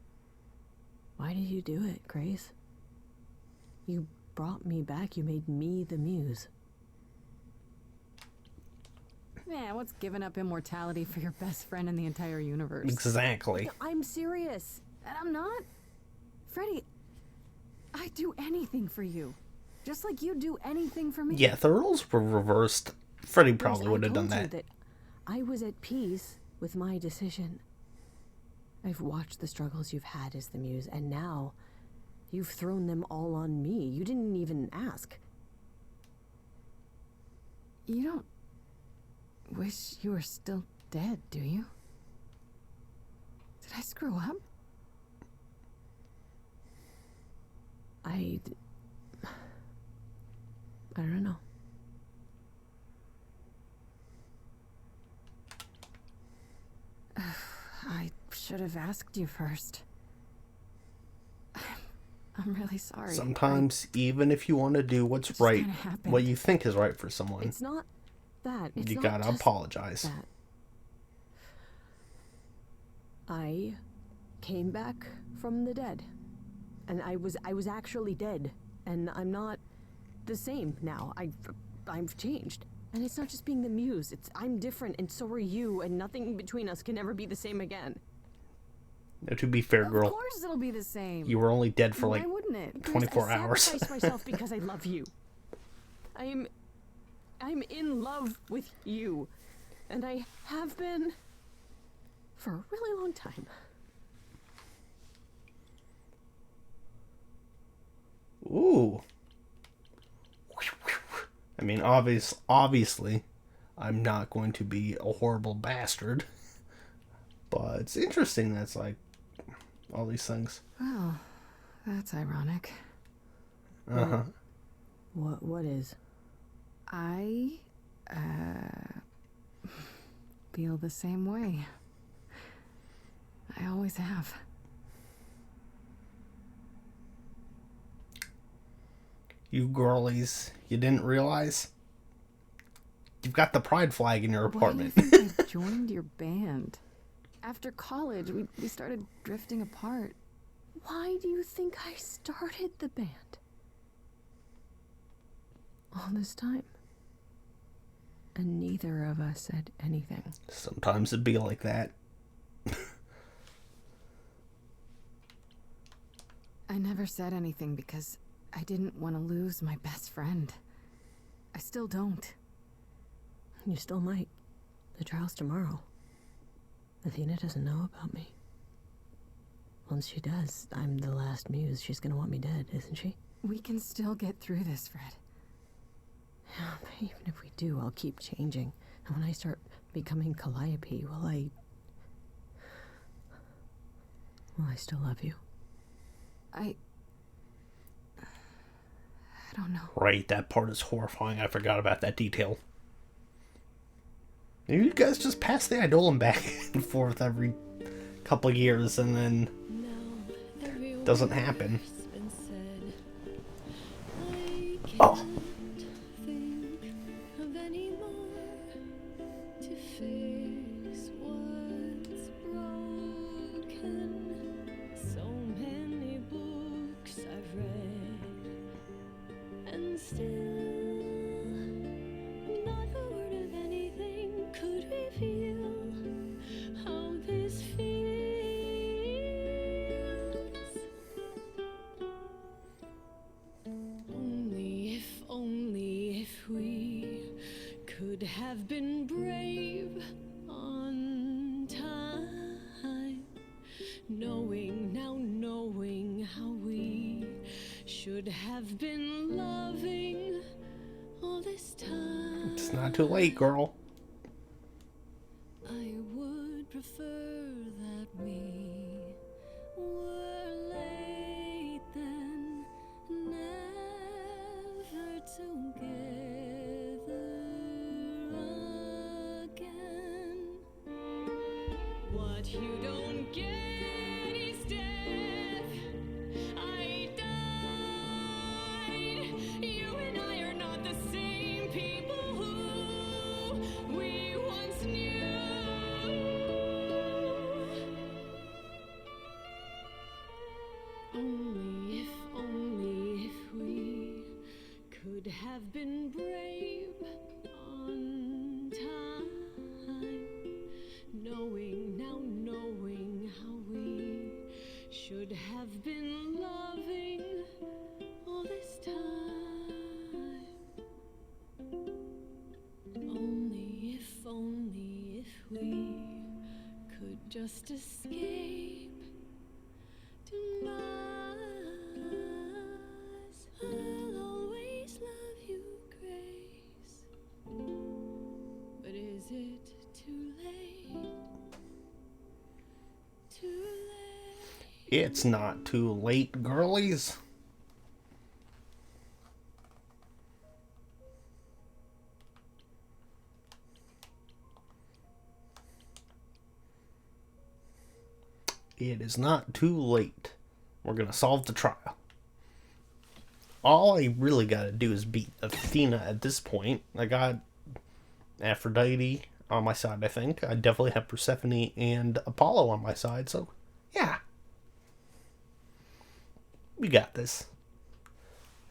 Why did you do it, Grace? You brought me back. You made me the muse. Yeah, what's giving up immortality for your best friend in the entire universe? Exactly. I'm serious. And I'm not. Freddie, I'd do anything for you. Just like you do anything for me. Yeah, if the roles were reversed, Freddy Grace, probably would have I done told you that. I was at peace with my decision. I've watched the struggles you've had as the muse, and now you've thrown them all on me. You didn't even ask. You don't wish you were still dead, do you? Did I screw up? I don't know. I should have asked you first. I'm really sorry. Sometimes, even if you want to do what's just right, kinda happened. what you think is right for someone, It's not that. It's you not gotta just apologize. that. I came back from the dead, and I was actually dead, and I'm not the same now. I've changed, and it's not just being the muse. I'm different, and so are you, and nothing between us can ever be the same again. Now, to be fair, Of girl, course it'll be the same. you were only dead for Why like wouldn't it? 24 Grace, hours. I sacrificed myself because I love you. I'm in love with you, and I have been for a really long time. Ooh. I mean, obviously, I'm not going to be a horrible bastard. But it's interesting that's like all these things. Well, that's ironic. Uh-huh. What is? I, feel the same way. I always have. You girlies, you didn't realize? You've got the pride flag in your apartment. Why do you think I joined your band? After college, we started drifting apart. Why do you think I started the band? All this time. And neither of us said anything. Sometimes it'd be like that. I never said anything because I didn't want to lose my best friend. I still don't. You still might. The trial's tomorrow. Athena doesn't know about me. Once she does, I'm the last muse. She's gonna want me dead, isn't she? We can still get through this, Fred. Yeah, but even if we do, I'll keep changing. And when I start becoming Calliope, will I still love you? I don't know. Right, that part is horrifying. I forgot about that detail. Maybe you guys just pass the Eidolon back and forth every couple of years and then doesn't happen. Oh. Have been brave on time, knowing how we should have been loving all this time. It's not too late, girl. I would prefer that we were late then, never together again. What you don't get is death. I died. You and I are not the same people who Should have been brave on time, knowing how we should have been loving all this time. Only if we could just escape demise. I'll always love you, Grace. But is it too late? Too late? It's not too late, girlies. It is not too late. We're gonna solve the trial. All I really gotta do is beat Athena at this point. I got Aphrodite on my side, I think. I definitely have Persephone and Apollo on my side, so yeah. We got this.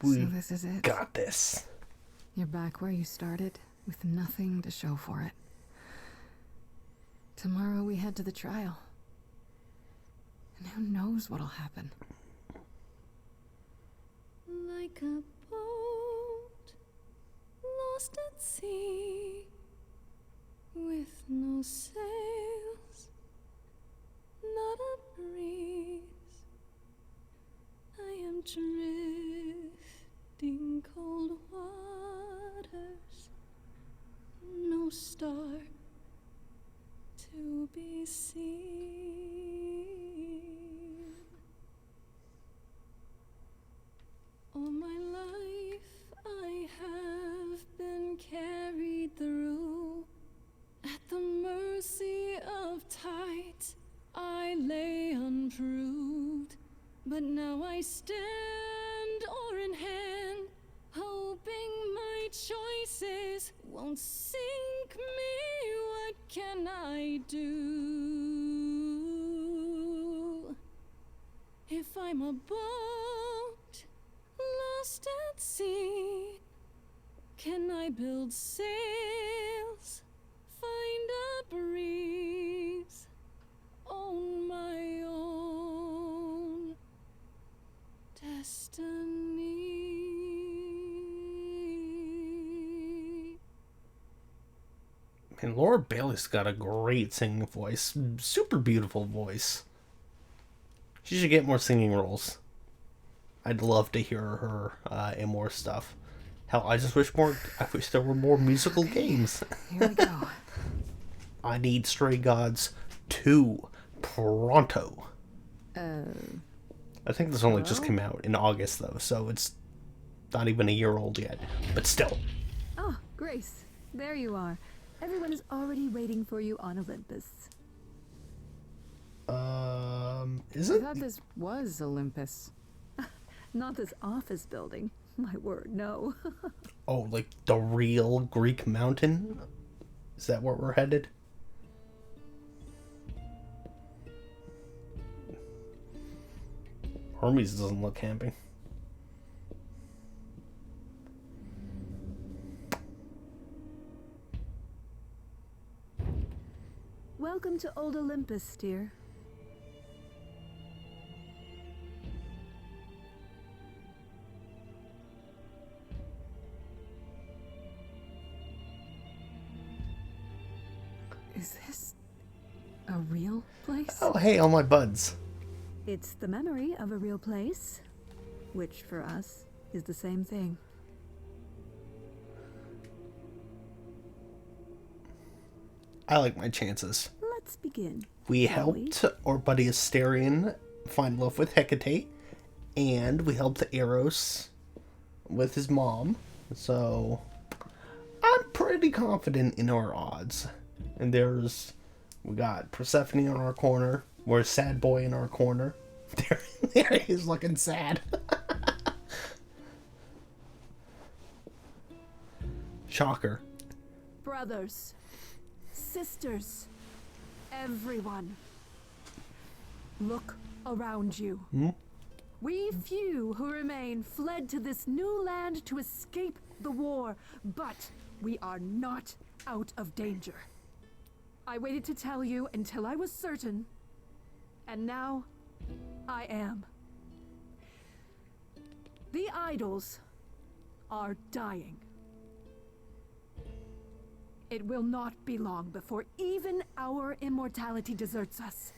So this is it. Got this. You're back where you started, with nothing to show for it. Tomorrow we head to the trial. And who knows what'll happen. Like a boat lost at sea, with no sails, not a breeze. I am drifting cold waters, no star to be seen. All my life I have been carried through, at the mercy of tides I lay unproved. But now I stand oar in hand, hoping my choices won't sink me. What can I do if I'm a boat lost at sea? Can I build sails, find a breeze, own my own destiny? And Laura Bailey's got a great singing voice. Super beautiful voice. She should get more singing roles. I'd love to hear her in more stuff. Hell, I wish there were more musical games. Here we go. I need Stray Gods 2 pronto. I think this only just came out in August, though, so it's not even a year old yet. But still. Oh, Grace, there you are. Everyone is already waiting for you on Olympus. Is I it? thought this was Olympus. Not this office building. My word, no. Oh, like the real Greek mountain? Is that where we're headed? Hermes doesn't look camping. Welcome to Old Olympus, dear. Is this a real place? Oh, hey, all my buds. It's the memory of a real place, which for us is the same thing. I like my chances. Let's begin. We shall helped our buddy Asterion find love with Hecate, and we helped Eros with his mom. So I'm pretty confident in our odds. And we got Persephone on our corner. We're Sad Boy in our corner. There he is looking sad. Shocker. Brothers, sisters, everyone, look around you. We few who remain fled to this new land to escape the war, but we are not out of danger. I waited to tell you until I was certain, and now I am. The idols are dying. It will not be long before even our immortality deserts us.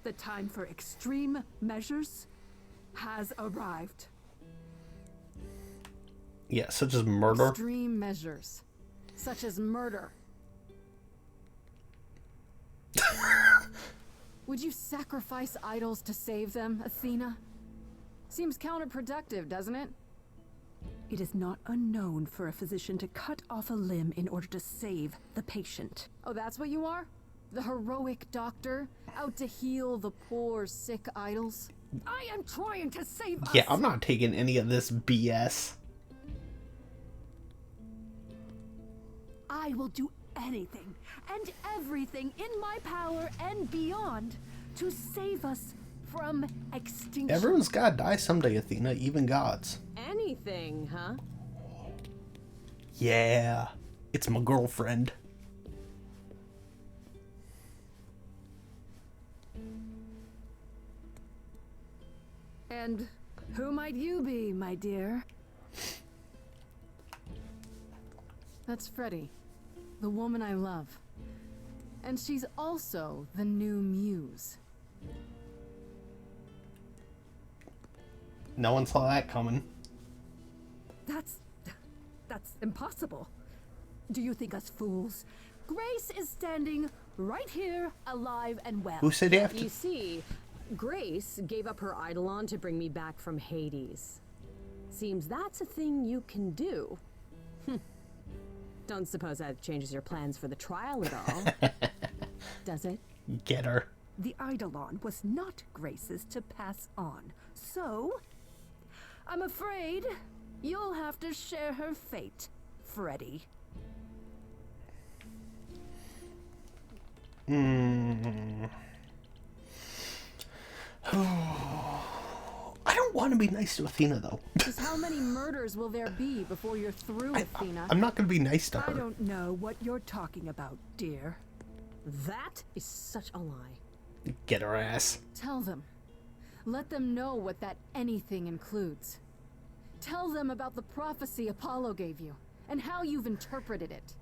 The time for extreme measures has arrived. Yeah, such as murder. Extreme measures, such as murder. Would you sacrifice idols to save them, Athena? Seems counterproductive, doesn't it? It is not unknown for a physician to cut off a limb in order to save the patient. Oh, that's what you are? The heroic doctor, out to heal the poor, sick idols? I am trying to save us! Yeah, I'm not taking any of this BS. I will do anything and everything in my power and beyond to save us from extinction. Everyone's gotta die someday, Athena, even gods. Anything, huh? Yeah, it's my girlfriend. And who might you be, my dear? That's Freddie, the woman I love. And she's also the new muse. No one saw that coming. That's impossible. Do you think us fools? Grace is standing right here, alive and well. Who said you have to? You see, Grace gave up her eidolon to bring me back from Hades. Seems that's a thing you can do. Don't suppose that changes your plans for the trial at all, does it? Get her. The eidolon was not Grace's to pass on, so I'm afraid you'll have to share her fate, Freddie. I don't want to be nice to Athena, though. Just how many murders will there be before you're through, Athena? I'm not going to be nice to her. I don't know what you're talking about, dear. That is such a lie. Get her ass. Tell them. Let them know what that anything includes. Tell them about the prophecy Apollo gave you, and how you've interpreted it.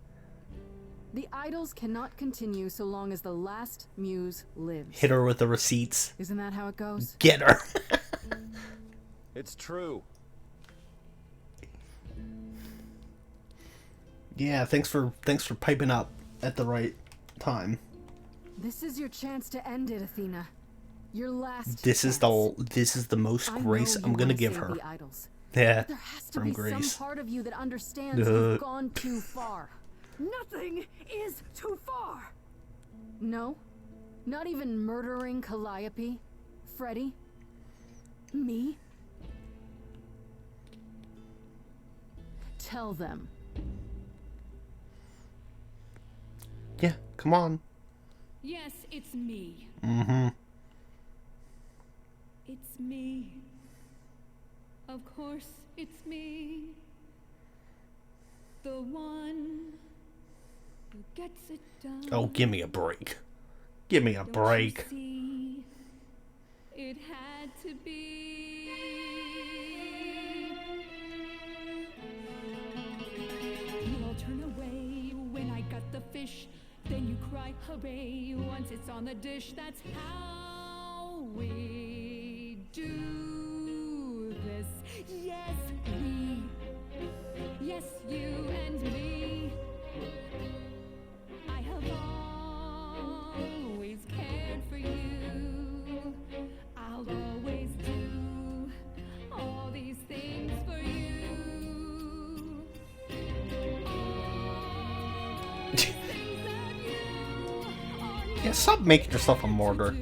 The idols cannot continue so long as the last muse lives. Hit her with the receipts. Isn't that how it goes? Get her. It's true. Yeah, thanks for piping up at the right time. This is your chance to end it, Athena. Your last This chance. is the most I grace know I'm you gonna wanna give save her. the idols. Yeah, There has to from be Grace. some part of you that understands you've gone too far. Nothing is too far. No? Not even murdering Calliope? Freddie? Me? Tell them. Yeah, come on. Yes, it's me. Mm-hmm. It's me. Of course, it's me. The one who gets it done. Oh, give me a break. Give me a Don't you break. see? It had to be. You all turn away when I got the fish. Then you cry hooray once it's on the dish. That's how we do this. Yes, we. Yes, you and me. I have always cared for you. I'll always do all these things for you. All these things that you are Yeah, stop making yourself a martyr.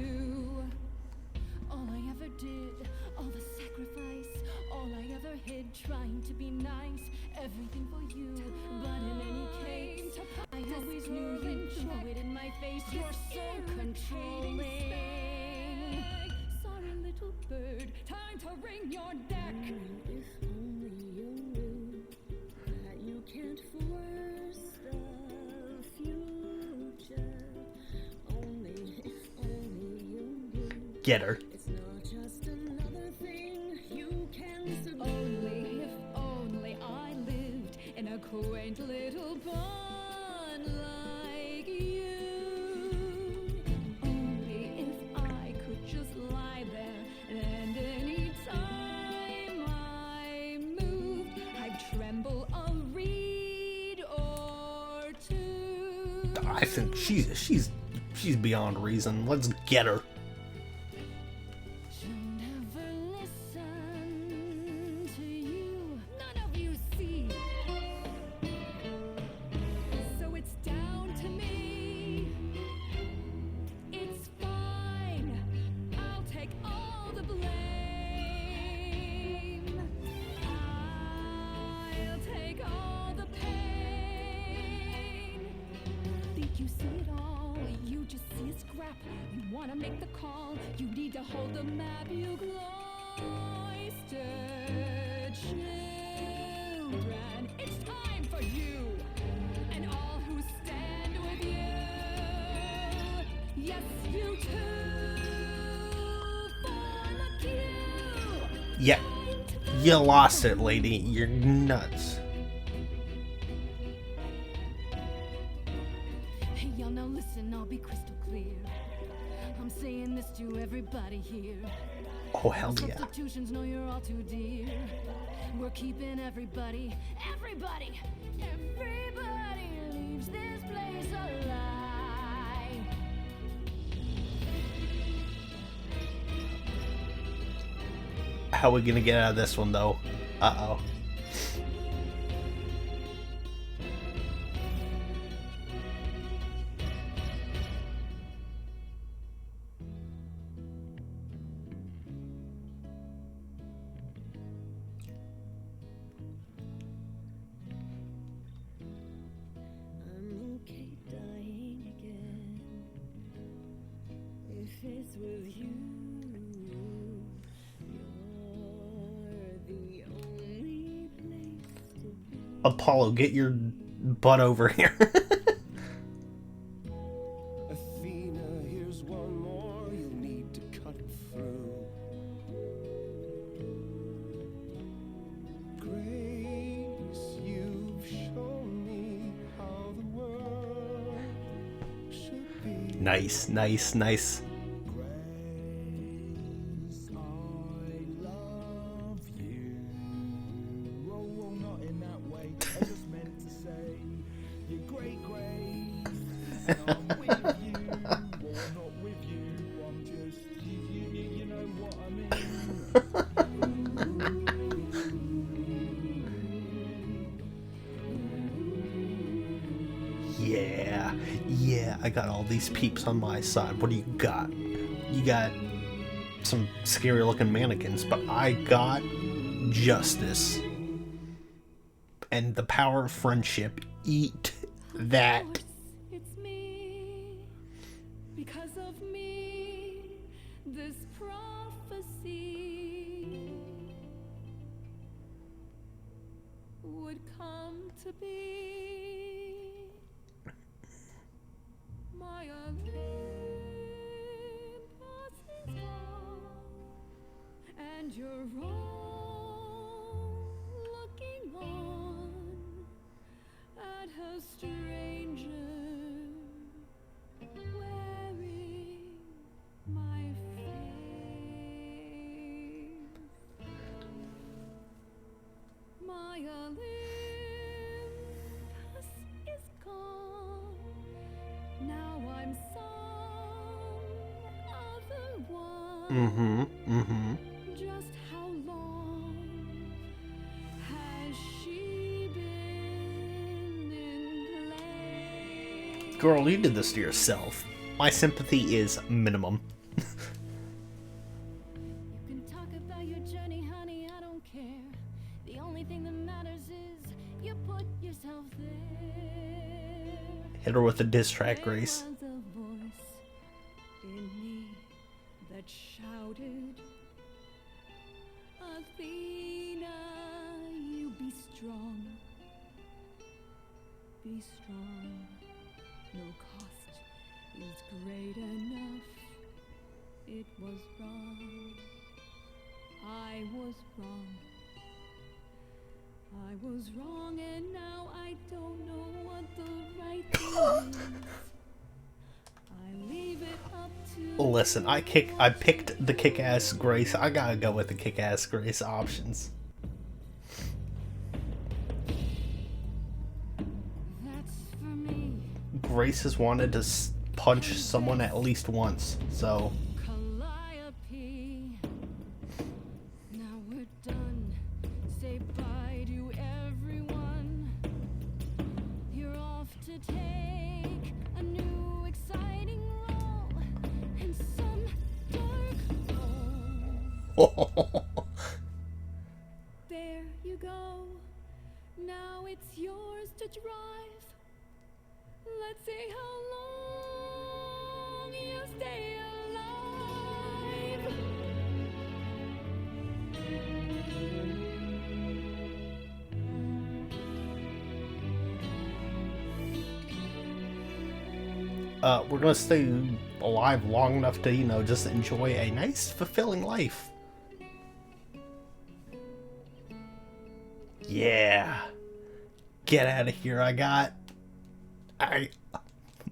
all I ever did, all the sacrifice, all I ever hid, trying to be nice, everything for you. But in any case, I always knew you'd throw it in my face. You're so controlling. Sorry, little bird, time entering your deck. If only you knew that you can't force the future. Only if only you knew. Get her. It's not just another thing you can subdue. Only if only I lived in a quaint little pond like you. Only if I could just lie there, and any time I moved, I'd tremble a reed or two. I think she's beyond reason. Let's get her. She'll never listen to you. None of you see. So it's down to me. It's fine. I'll take all the blame. I'll take all the pain. Think you see it all, you just see a scrap. You wanna make the call, you need to hold the map. You cloistered children, it's time for you and all who stand with you. Yes, you too. Form a queue. Yeah, you lost it, lady. You're nuts. Hey, y'all, now listen, I'll be crystal clear. I'm saying this to everybody here. Oh, hell yeah. Substitutions know you're all too dear. We're keeping everybody leaves this place alive. How are we gonna get out of this one, though? Uh-oh. I'm okay dying again. If it's with you, you're the only place to be. Apollo, get your butt over here. Athena, here's one more you'll need to cut through. Grace, you've shown me how the world should be. Nice, nice, nice. Grace, I love you. Oh, not in that way. I just meant to say you're great, Grace. And I'm with you, or not with you. I'm just you know what I Yeah, yeah, I got all these peeps on my side. What do you got? You got some scary looking mannequins, but I got justice. And the power of friendship. Eat that. Of course, it's me. Because of me, this prophecy would come to be. My Olympus is gone, and you're all looking on at her stranger wearing my face. My Olympus is gone. Now I'm some other one. Mm-hmm. Just how long has she been in play? Girl, you did this to yourself. My sympathy is minimum. You can talk about your journey, honey, I don't care. The only thing that matters is you put yourself there. Hit her with a diss track, Grace. There was a voice in me that shouted, be strong. No cost is great enough. It was wrong. I was wrong. I was wrong, and now I don't know what the right thing is. I leave it up to Listen, I picked the kick-ass Grace. I gotta go with the kick-ass Grace options. that's for me. Grace has wanted to punch someone at least once, so Calliope. Now we're done. Say bye to everyone. You're off to take a new exciting role in some dark hole. There you go. Now it's yours to drive. Let's see how long you stay alive. we're gonna stay alive long enough to, just enjoy a nice, fulfilling life. Yeah. Get out of here.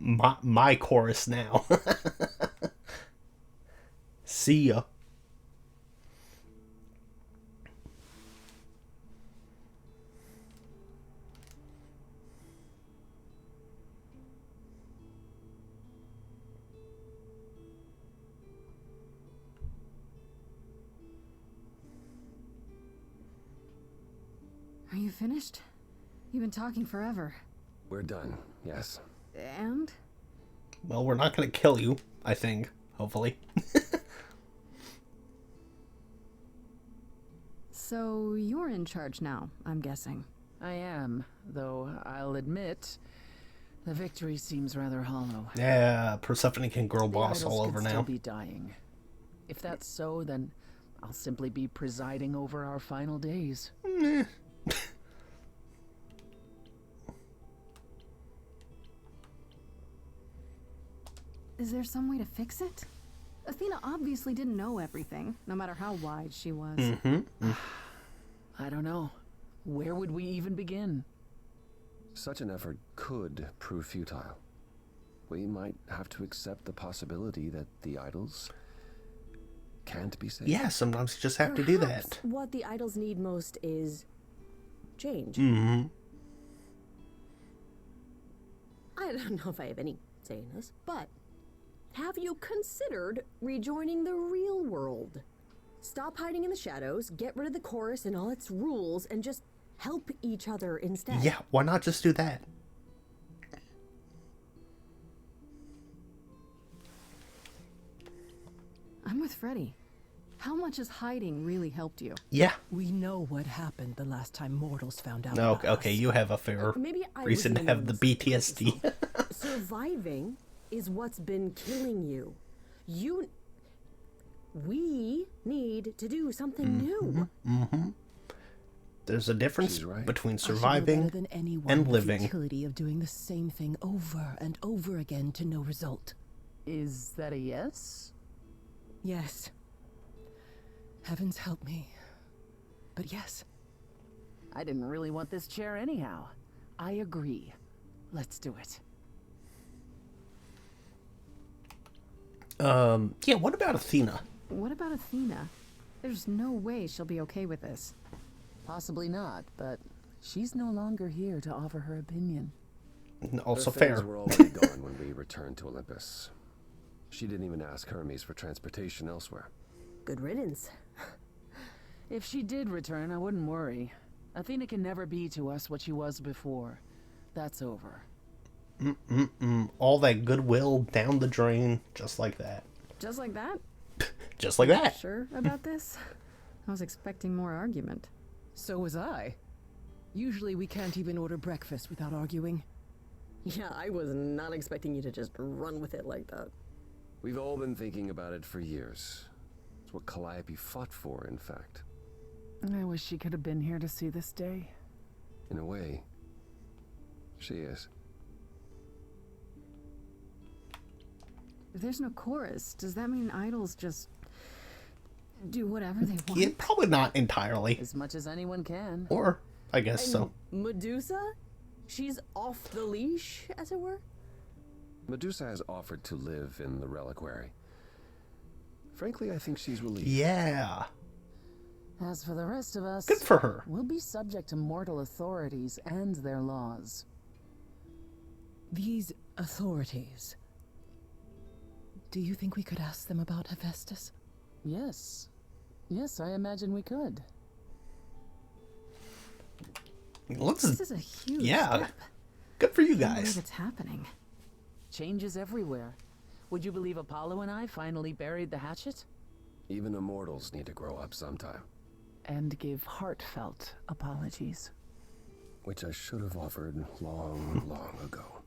My chorus now. See ya. Are you finished? You've been talking forever. We're done, yes. And? Well, we're not gonna kill you, I think. Hopefully. So you're in charge now, I'm guessing. I am, though I'll admit, the victory seems rather hollow. Yeah, Persephone can girl boss The all idols over could still now. be dying. If that's so, then I'll simply be presiding over our final days. Is there some way to fix it? Athena obviously didn't know everything, no matter how wise she was. I don't know. Where would we even begin? Such an effort could prove futile. We might have to accept the possibility that the idols can't be saved. Yeah, sometimes you just have to do Perhaps that. what the idols need most is change. Mm-hmm. I don't know if I have any say in this, but have you considered rejoining the real world? Stop hiding in the shadows, get rid of the chorus and all its rules, and just help each other instead. Yeah, why not just do that? I'm with Freddy. How much has hiding really helped you? Yeah. We know what happened the last time mortals found out No, about okay, us. you have a fair Maybe I reason to wasn't have the honest. PTSD. Surviving is what's been killing you. We need to do something new. There's a difference She's right. between I should know surviving better than anyone and the living. futility of doing the same thing over and over again to no result. Is that a yes? Yes. Heavens help me. But yes. I didn't really want this chair anyhow. I agree. Let's do it. Yeah, what about Athena? What about Athena? There's no way she'll be okay with this. Possibly not, but she's no longer here to offer her opinion. Also Her fair. things were already gone when we returned to Olympus. She didn't even ask Hermes for transportation elsewhere. Good riddance. If she did return, I wouldn't worry. Athena can never be to us what she was before. That's over. All that goodwill down the drain, just like that. Just like that? Just like that. Sure about this? I was expecting more argument. So was I. Usually we can't even order breakfast without arguing. Yeah, I was not expecting you to just run with it like that. We've all been thinking about it for years. It's what Calliope fought for, in fact. I wish she could have been here to see this day. In a way, She is. If there's no chorus, does that mean idols just do whatever they want? Yeah, probably not entirely. As much as anyone can. Or, I guess so. Medusa? She's off the leash, as it were? Medusa has offered to live in the reliquary. Frankly, I think she's relieved. Yeah. As for the rest of us, Good for her. we'll be subject to mortal authorities and their laws. These authorities. Do you think we could ask them about Hephaestus? Yes. Yes, I imagine we could. Let's, This is a huge yeah. step. Good for you I can't believe guys. it's happening. Changes everywhere. Would you believe Apollo and I finally buried the hatchet? Even immortals need to grow up sometime. And give heartfelt apologies. Which I should have offered long, long ago.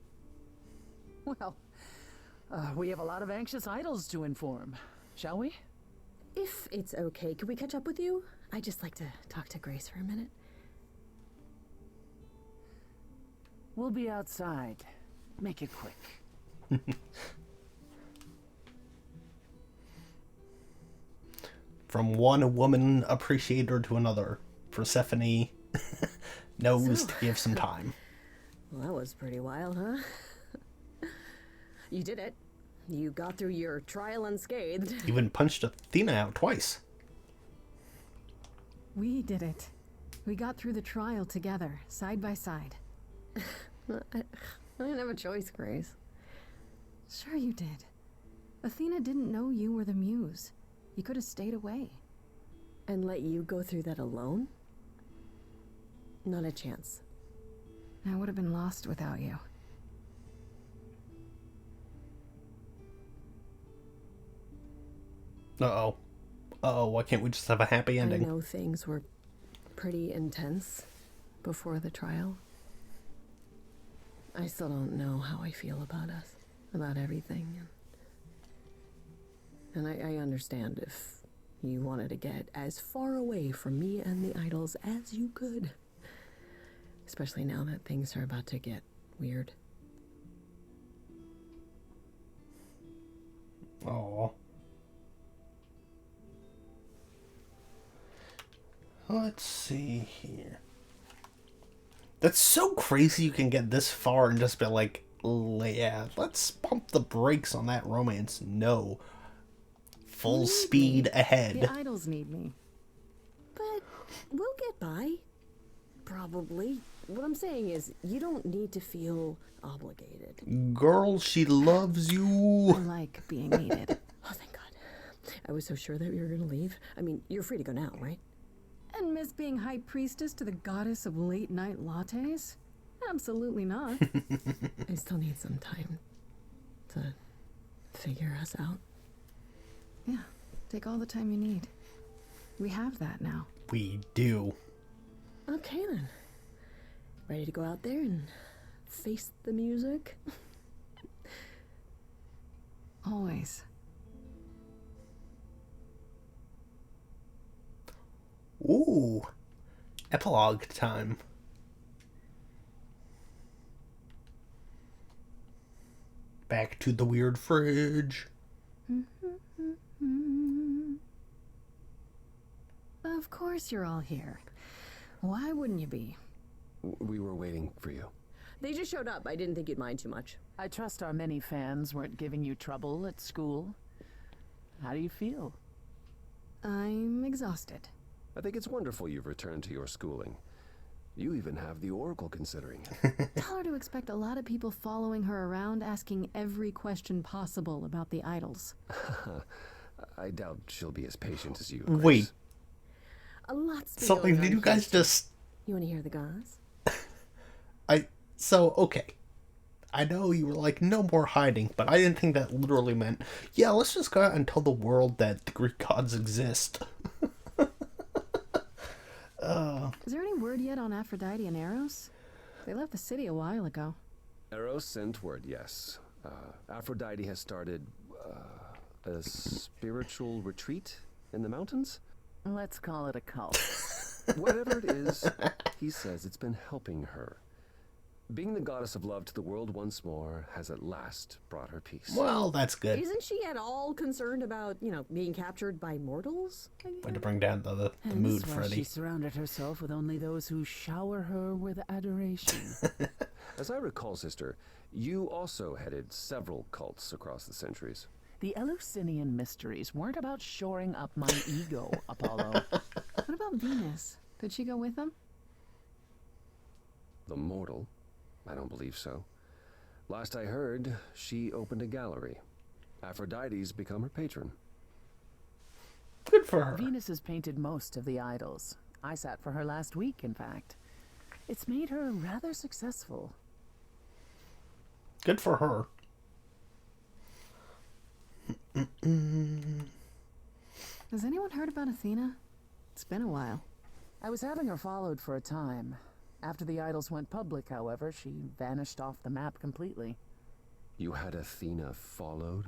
Well, we have a lot of anxious idols to inform, shall we? If it's okay, could we catch up with you? I'd just like to talk to Grace for a minute. We'll be outside. Make it quick. From one woman appreciator to another, Persephone knows to give some time. Well, that was pretty wild, huh? You did it. You got through your trial unscathed. Even punched Athena out twice. We did it. We got through the trial together, side by side. I didn't have a choice, Grace. Sure you did. Athena didn't know you were the muse. You could have stayed away. And let you go through that alone? Not a chance. I would have been lost without you. Uh-oh. Uh-oh, why can't we just have a happy ending? I know things were pretty intense before the trial. I still don't know how I feel about us, about everything. And I understand if you wanted to get as far away from me and the idols as you could. Especially now that things are about to get weird. Aww. Let's see here. That's so crazy you can get this far and just be like, yeah, let's pump the brakes on that romance. No. Full speed ahead. The idols need me. But we'll get by. Probably. What I'm saying is, you don't need to feel obligated. Girl, she loves I you. like being needed. Oh, thank God. I was so sure that you were gonna leave. I mean, you're free to go now, right? And miss being high priestess to the goddess of late night lattes? Absolutely not. I still need some time to figure us out. Yeah, take all the time you need. We have that now. We do. Okay then. Ready to go out there and face the music? Always. Ooh. Epilogue time. Back to the weird fridge. Of course you're all here. Why wouldn't you be? We were waiting for you. They just showed up. I didn't think you'd mind too much. I trust our many fans weren't giving you trouble at school. How do you feel? I'm exhausted. I think it's wonderful you've returned to your schooling. You even have the Oracle considering it. Tell her to expect a lot of people following her around asking every question possible about the idols. I doubt she'll be as patient as you, Grace. Wait. A lot's been Something, going on did you here, guys too. just... You want to hear the goss? So, okay. I know you were like, no more hiding, but I didn't think that literally meant, yeah, let's just go out and tell the world that the Greek gods exist. Is there any word yet on Aphrodite and Eros? They left the city a while ago. Eros sent word, yes. Aphrodite has started a spiritual retreat in the mountains? Let's call it a cult. Whatever it is, he says it's been helping her. Being the goddess of love to the world once more has at last brought her peace. Well, that's good. Isn't she at all concerned about, being captured by mortals? Way to bring down the And mood, that's why Freddy. she surrounded herself with only those who shower her with adoration. As I recall, sister, you also headed several cults across the centuries. The Eleusinian mysteries weren't about shoring up my ego, Apollo. What about Venus? Did she go with them? The mortal? I don't believe so. Last I heard, she opened a gallery. Aphrodite's become her patron. Good for her. Venus has painted most of the idols. I sat for her last week, in fact. It's made her rather successful. Good for her. Has anyone heard about Athena? It's been a while. I was having her followed for a time. After the idols went public, however, she vanished off the map completely. You had Athena followed?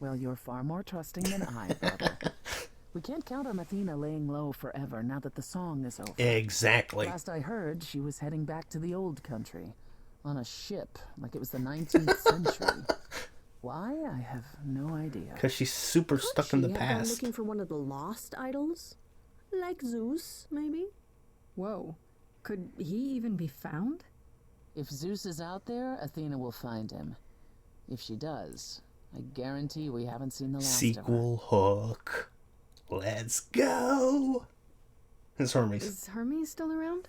Well, you're far more trusting than I, brother. We can't count on Athena laying low forever now that the song is over. Exactly. Last I heard, she was heading back to the old country. On a ship, like it was the 19th century. Why? I have no idea. Because she's super stuck in the She had gone past. looking for one of the lost idols? Like Zeus, maybe? Whoa. Could he even be found? If Zeus is out there, Athena will find him. If she does, I guarantee we haven't seen the last of her. Sequel hook. Let's go. It's Hermes. Is Hermes still around?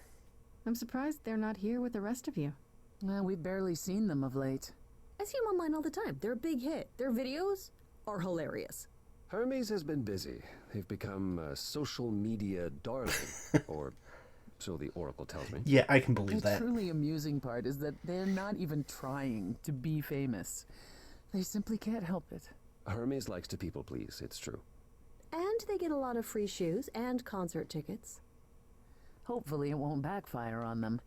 I'm surprised they're not here with the rest of you. Well, we've barely seen them of late. I see them online all the time. They're a big hit. Their videos are hilarious. Hermes has been busy. They've become a social media darling, or so the Oracle tells me. Yeah, I can believe The that. truly amusing part is that they're not even trying to be famous. They simply can't help it. Hermes likes to people please, it's true. And they get a lot of free shoes and concert tickets. Hopefully it won't backfire on them.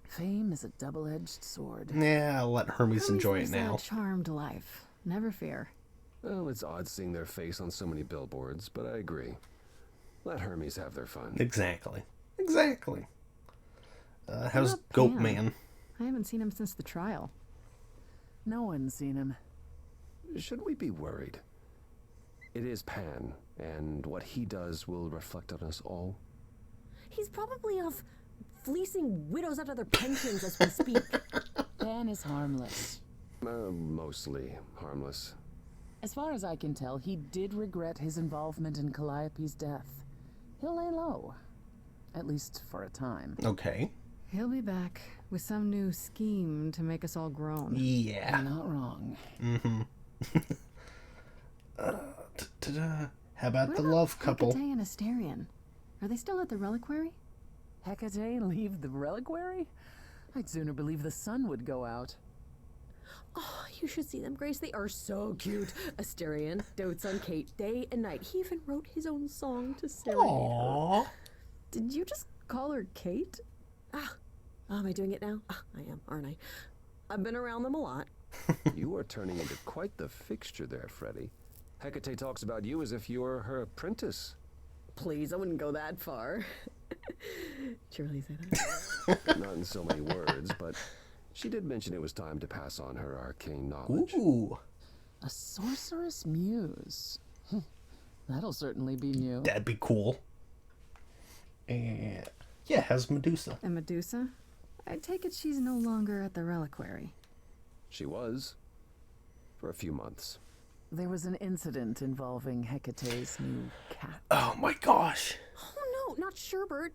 Fame is a double-edged sword. Yeah, I'll let Hermes enjoy it Hermes lives now. a charmed life. Never fear. Well, it's odd seeing their face on so many billboards, but I agree. Let Hermes have their fun. Exactly. Exactly. How's about Goat Pan? Man? I haven't seen him since the trial. No one's seen him. Should we be worried? It is Pan, and what he does will reflect on us all. He's probably off fleecing widows out of their pensions as we speak. Pan is harmless. Mostly harmless. As far as I can tell, he did regret his involvement in Calliope's death. He'll lay low. At least for a time. Okay. He'll be back with some new scheme to make us all groan. Yeah. You're not wrong. Mm-hmm. How about What the about love couple? Hecate and Asterion? Are they still at the reliquary? Hecate leave the reliquary? I'd sooner believe the sun would go out. Oh, you should see them, Grace. They are so cute. Asterion dotes on Kate day and night. He even wrote his own song to serenade her. Aww. Did you just call her Kate? Oh, am I doing it now? I am, aren't I? I've been around them a lot. You are turning into quite the fixture there, Freddy. Hecate talks about you as if you were her apprentice. Please, I wouldn't go that far. Did you really say that? Not in so many words, but she did mention it was time to pass on her arcane knowledge. Ooh. A sorceress muse. That'll certainly be new. That'd be cool. And yeah, how's Medusa? And Medusa? I take it she's no longer at the reliquary. She was. For a few months. There was an incident involving Hecate's new cat. Oh my gosh. Oh no, not Sherbert.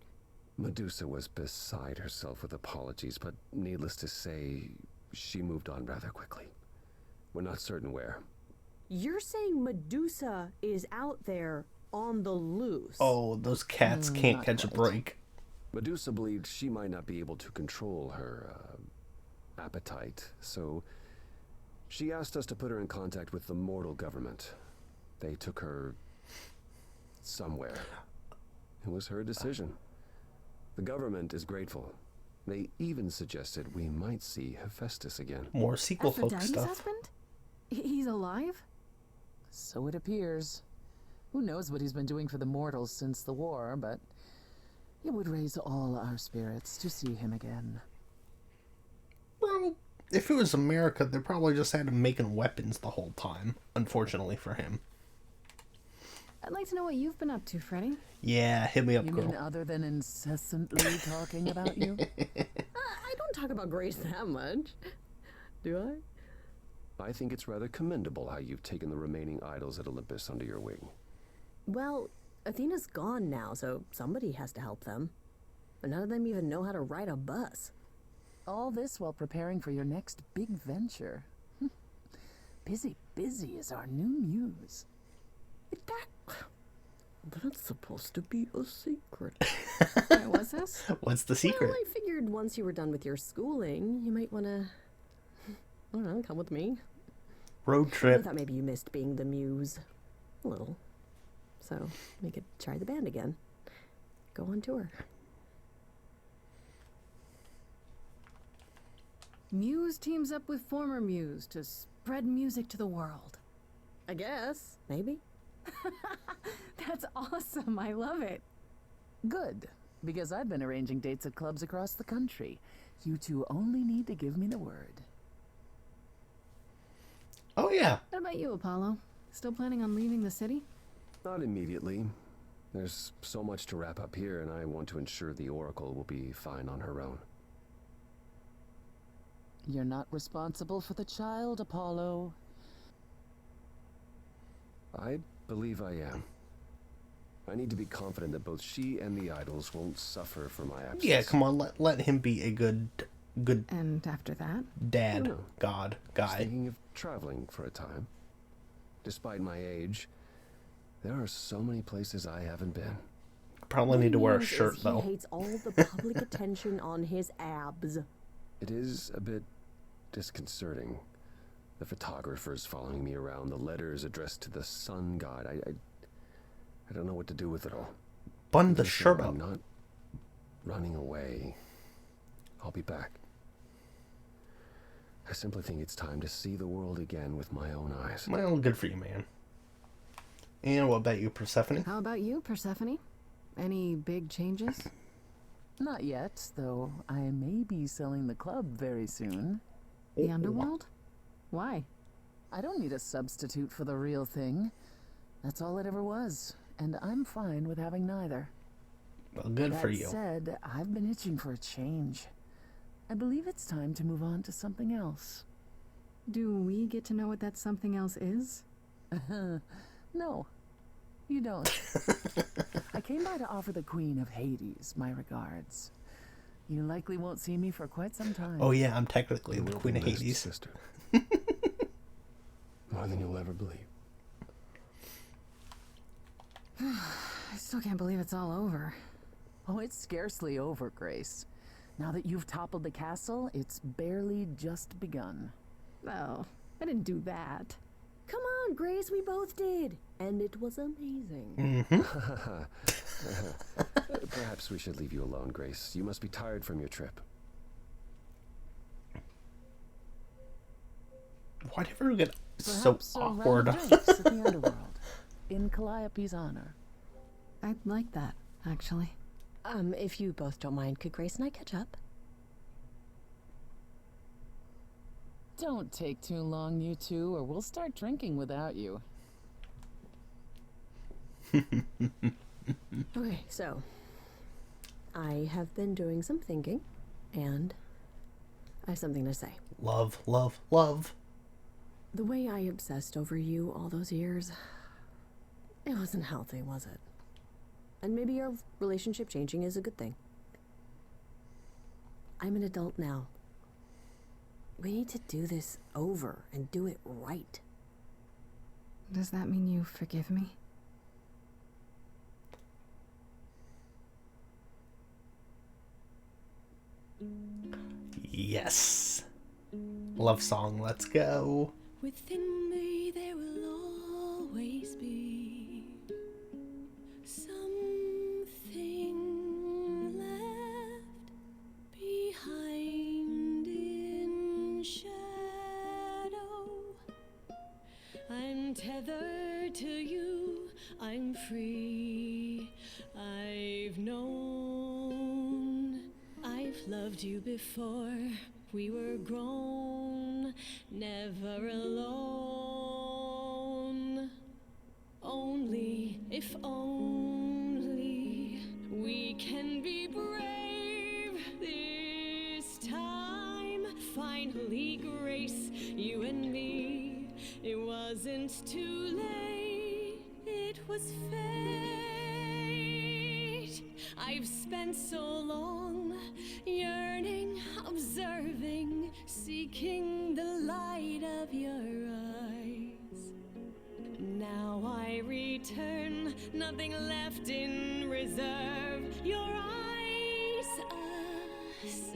Medusa was beside herself with apologies, but needless to say, she moved on rather quickly. We're not certain where. You're saying Medusa is out there on the loose? Oh, those cats can't not catch a quite. break. Medusa believed she might not be able to control her appetite, so she asked us to put her in contact with the mortal government. They took her somewhere. It was her decision. The government is grateful. They even suggested we might see Hephaestus again. More sequel folk Aphrodite's stuff. husband? He's alive? So it appears. Who knows what he's been doing for the mortals since the war, but it would raise all our spirits to see him again. If it was America, they probably just had him making weapons the whole time, unfortunately for him. I'd like to know what you've been up to, Freddy. Yeah, hit me up, You girl. mean other than incessantly talking about you? I don't talk about Grace that much. Do I? I think it's rather commendable how you've taken the remaining idols at Olympus under your wing. Well, Athena's gone now, so somebody has to help them. And none of them even know how to ride a bus. All this while preparing for your next big venture. Busy is our new muse. That's supposed to be a secret. Wait, what's this? What's the secret? Well, I figured once you were done with your schooling, you might want to, I don't know, come with me. Road I trip. thought maybe you missed being the muse. A little. So we could try the band again. Go on tour. Muse teams up with former Muse to spread music to the world. I guess. Maybe. That's awesome. I love it. Good, because I've been arranging dates at clubs across the country. You two only need to give me the word. Oh, yeah. What about you, Apollo? Still planning on leaving the city? Not immediately. There's so much to wrap up here, and I want to ensure the Oracle will be fine on her own. You're not responsible for the child, Apollo. I believe I am. I need to be confident that both she and the idols won't suffer for my absence. Yeah, come on, let him be a good And after that? dad, No. god, I was guy. thinking of traveling for a time. Despite my age, there are so many places I haven't been. Probably need to wear a News shirt, is though. He hates all the public attention on his abs. It is a bit disconcerting. The photographers following me around, the letters addressed to the sun god. I don't know what to do with it all. Bun the Even so, shirt up. I'm not running away. I'll be back. I simply think it's time to see the world again with my own eyes. Well, good for you, man. And what about you, Persephone? How about you, Persephone? Any big changes? Not yet, though I may be selling the club very soon. The underworld? Why? I don't need a substitute for the real thing. That's all it ever was, and I'm fine with having neither. Well, good for That you. said, I've been itching for a change. I believe it's time to move on to something else. Do we get to know what that something else is? No, you don't. I came by to offer the Queen of Hades my regards. You likely won't see me for quite some time. Oh, yeah, I'm technically You the will Queen be of missed, Hades. sister. More than you'll ever believe. I still can't believe it's all over. Oh, it's scarcely over, Grace. Now that you've toppled the castle, it's barely just begun. Oh, I didn't do that. Come on, Grace, we both did. And it was amazing. Perhaps we should leave you alone, Grace. You must be tired from your trip. Why did everyone get so Perhaps a round awkward? of drinks at the underworld, in Calliope's honor. I'd like that, actually. If you both don't mind, could Grace and I catch up? Don't take too long, you two, or we'll start drinking without you. Okay, so I have been doing some thinking, and I have something to say. Love, love, love. The way I obsessed over you all those years, it wasn't healthy, was it? And maybe our relationship changing is a good thing. I'm an adult now. We need to do this over and do it right. Does that mean you forgive me? Yes. Love song, let's go. Within me there will always be something left behind in shadow. I'm tethered to you, I'm free. I've known, I've loved you before we were grown, never alone. Only, if only, we can be brave this time. Finally, Grace, you and me. It wasn't too late, it was fate. I've spent so long yearning, observing, seeking the light of your eyes. Now I return, nothing left in reserve. Your eyes, a sunrise.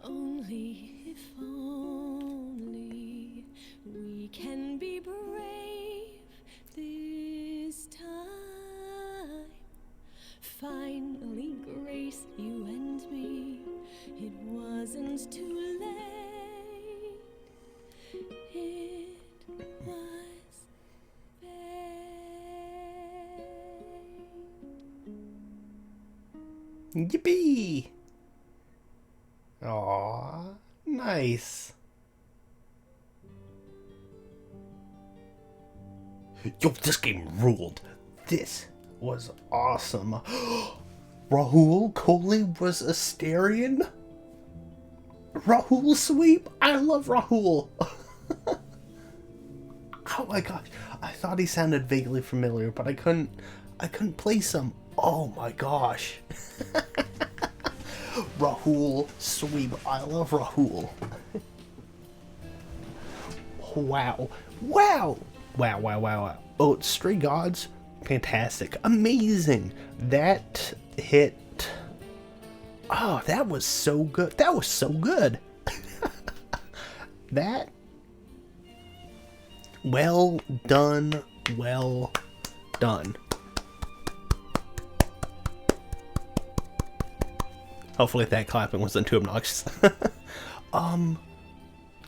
Only, if only, we can be brave this time. Finally, Grace, you and me. It wasn't too late. It was fate. Yippee! Aw, nice. Yo, this game ruled. This was awesome. Rahul Kohli was Asterion? Rahul sweep? I love Rahul. Oh my gosh. I thought he sounded vaguely familiar, but I couldn't place him. Oh my gosh. Rahul sweep. I love Rahul. Wow. Wow. Wow, wow, wow, wow. Oh, Stray Gods, fantastic. Amazing. That hit. Oh, that was so good. That was so good. That. Well done. Well done. Hopefully that clapping wasn't too obnoxious.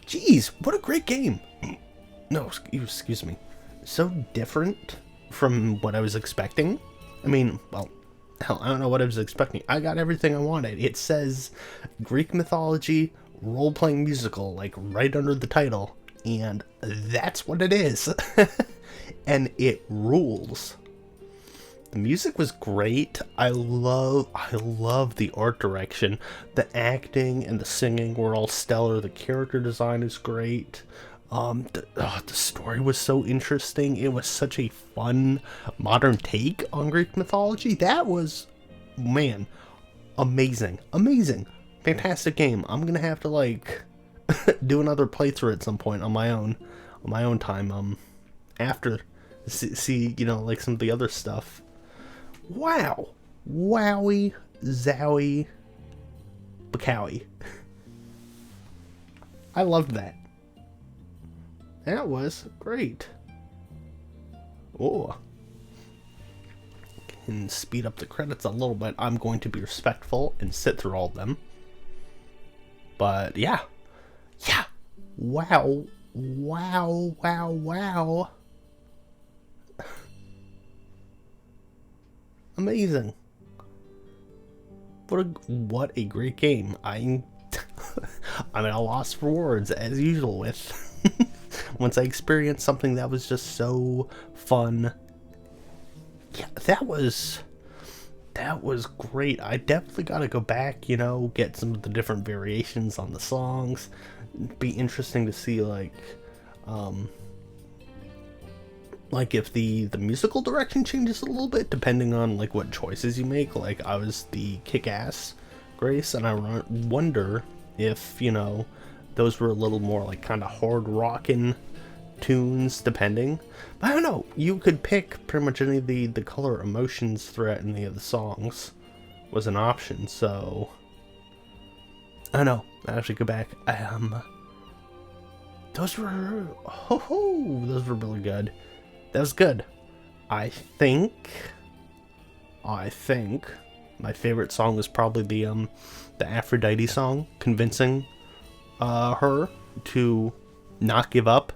Geez, what a great game. No, excuse me. So different from what I was expecting. I mean, well, hell, I don't know what I was expecting. I got everything I wanted. It says Greek mythology, role-playing musical, like right under the title. And that's what it is. And it rules. The music was great. I love the art direction. The acting and the singing were all stellar. The character design is great. The story was so interesting. It was such a fun modern take on Greek mythology. That was, man, amazing. Amazing. Fantastic game. I'm gonna have to like do another playthrough at some point on my own time. After see you know, like some of the other stuff. Wow. Wowie zowie bacowie. I loved that. That was great. Oh. Can speed up the credits a little bit. I'm going to be respectful and sit through all of them. But yeah. Yeah. Wow. Wow. Wow. Wow. Amazing. What a great game. I'm at a loss for words as usual with once I experienced something that was just so fun. Yeah, that was great. I definitely got to go back, you know, get some of the different variations on the songs. It'd be interesting to see like if the musical direction changes a little bit depending on like what choices you make. Like I was the kick-ass Grace, and I wonder if, you know, those were a little more like kind of hard rockin' tunes depending. But I don't know, you could pick pretty much any of the color emotions throughout any of the songs was an option. So I don't know, I have to go back. Those were really good. That was good. I think my favorite song was probably the Aphrodite song, convincing her to not give up,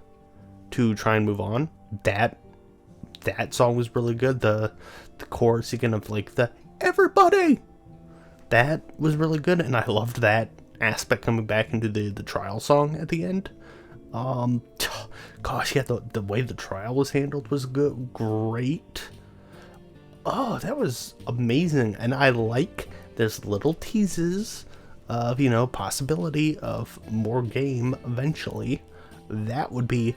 to try and move on. That song was really good. The chorus again of like the everybody. That was really good, and I loved that aspect coming back into the trial song at the end. Gosh, yeah, the way the trial was handled was good, great. Oh, that was amazing, and I like there's little teases of, you know, possibility of more game eventually. That would be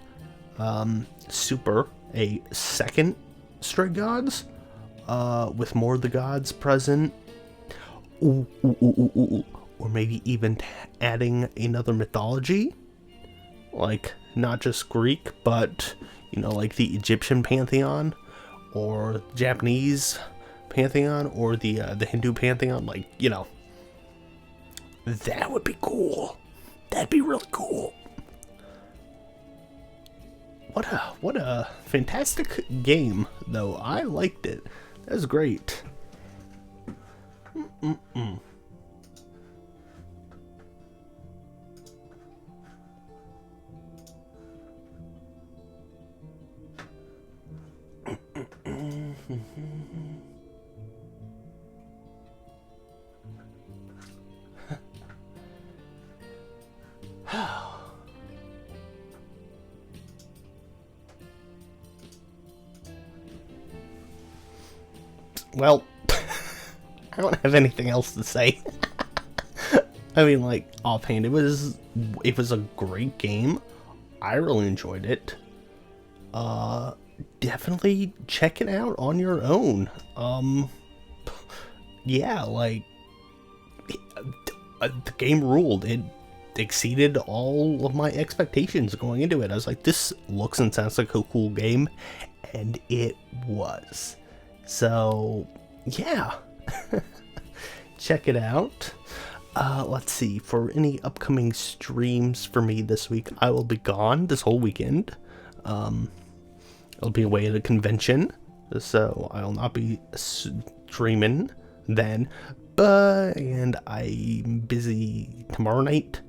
super. A second Stray Gods with more of the gods present. Ooh, ooh, ooh, ooh, ooh. Or maybe even adding another mythology, like not just Greek, but, you know, like the Egyptian pantheon, or Japanese pantheon, or the Hindu pantheon. Like, you know, that would be cool. That'd be really cool. What a fantastic game, though. I liked it. That was great. Well, I don't have anything else to say. I mean, like, offhand, it was a great game. I really enjoyed it. Definitely check it out on your own. Yeah, like, the game ruled. It exceeded all of my expectations going into it. I was like, this looks and sounds like a cool game, and it was. So, yeah. Check it out. Let's see, for any upcoming streams for me this week, I will be gone this whole weekend. I'll be away at a convention, so I'll not be streaming then. And I'm busy tomorrow night,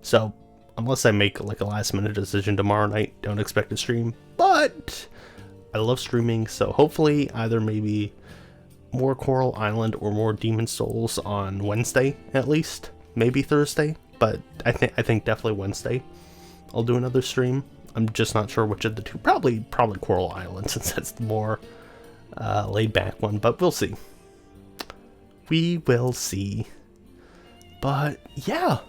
so unless I make like a last minute decision tomorrow night, don't expect to stream. But I love streaming, so hopefully either maybe more Coral Island or more Demon Souls on Wednesday at least, maybe Thursday, but I think definitely Wednesday I'll do another stream. I'm just not sure which of the two. Probably Coral Island, since that's the more laid back one, but we'll see. We will see. But yeah,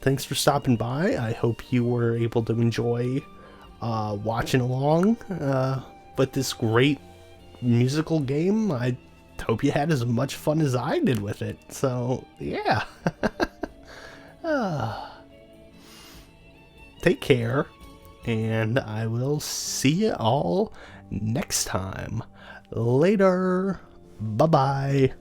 thanks for stopping by. I hope you were able to enjoy watching along with this great musical game. I hope you had as much fun as I did with it. So yeah. Take care, and I will see you all next time. Later. Bye-bye.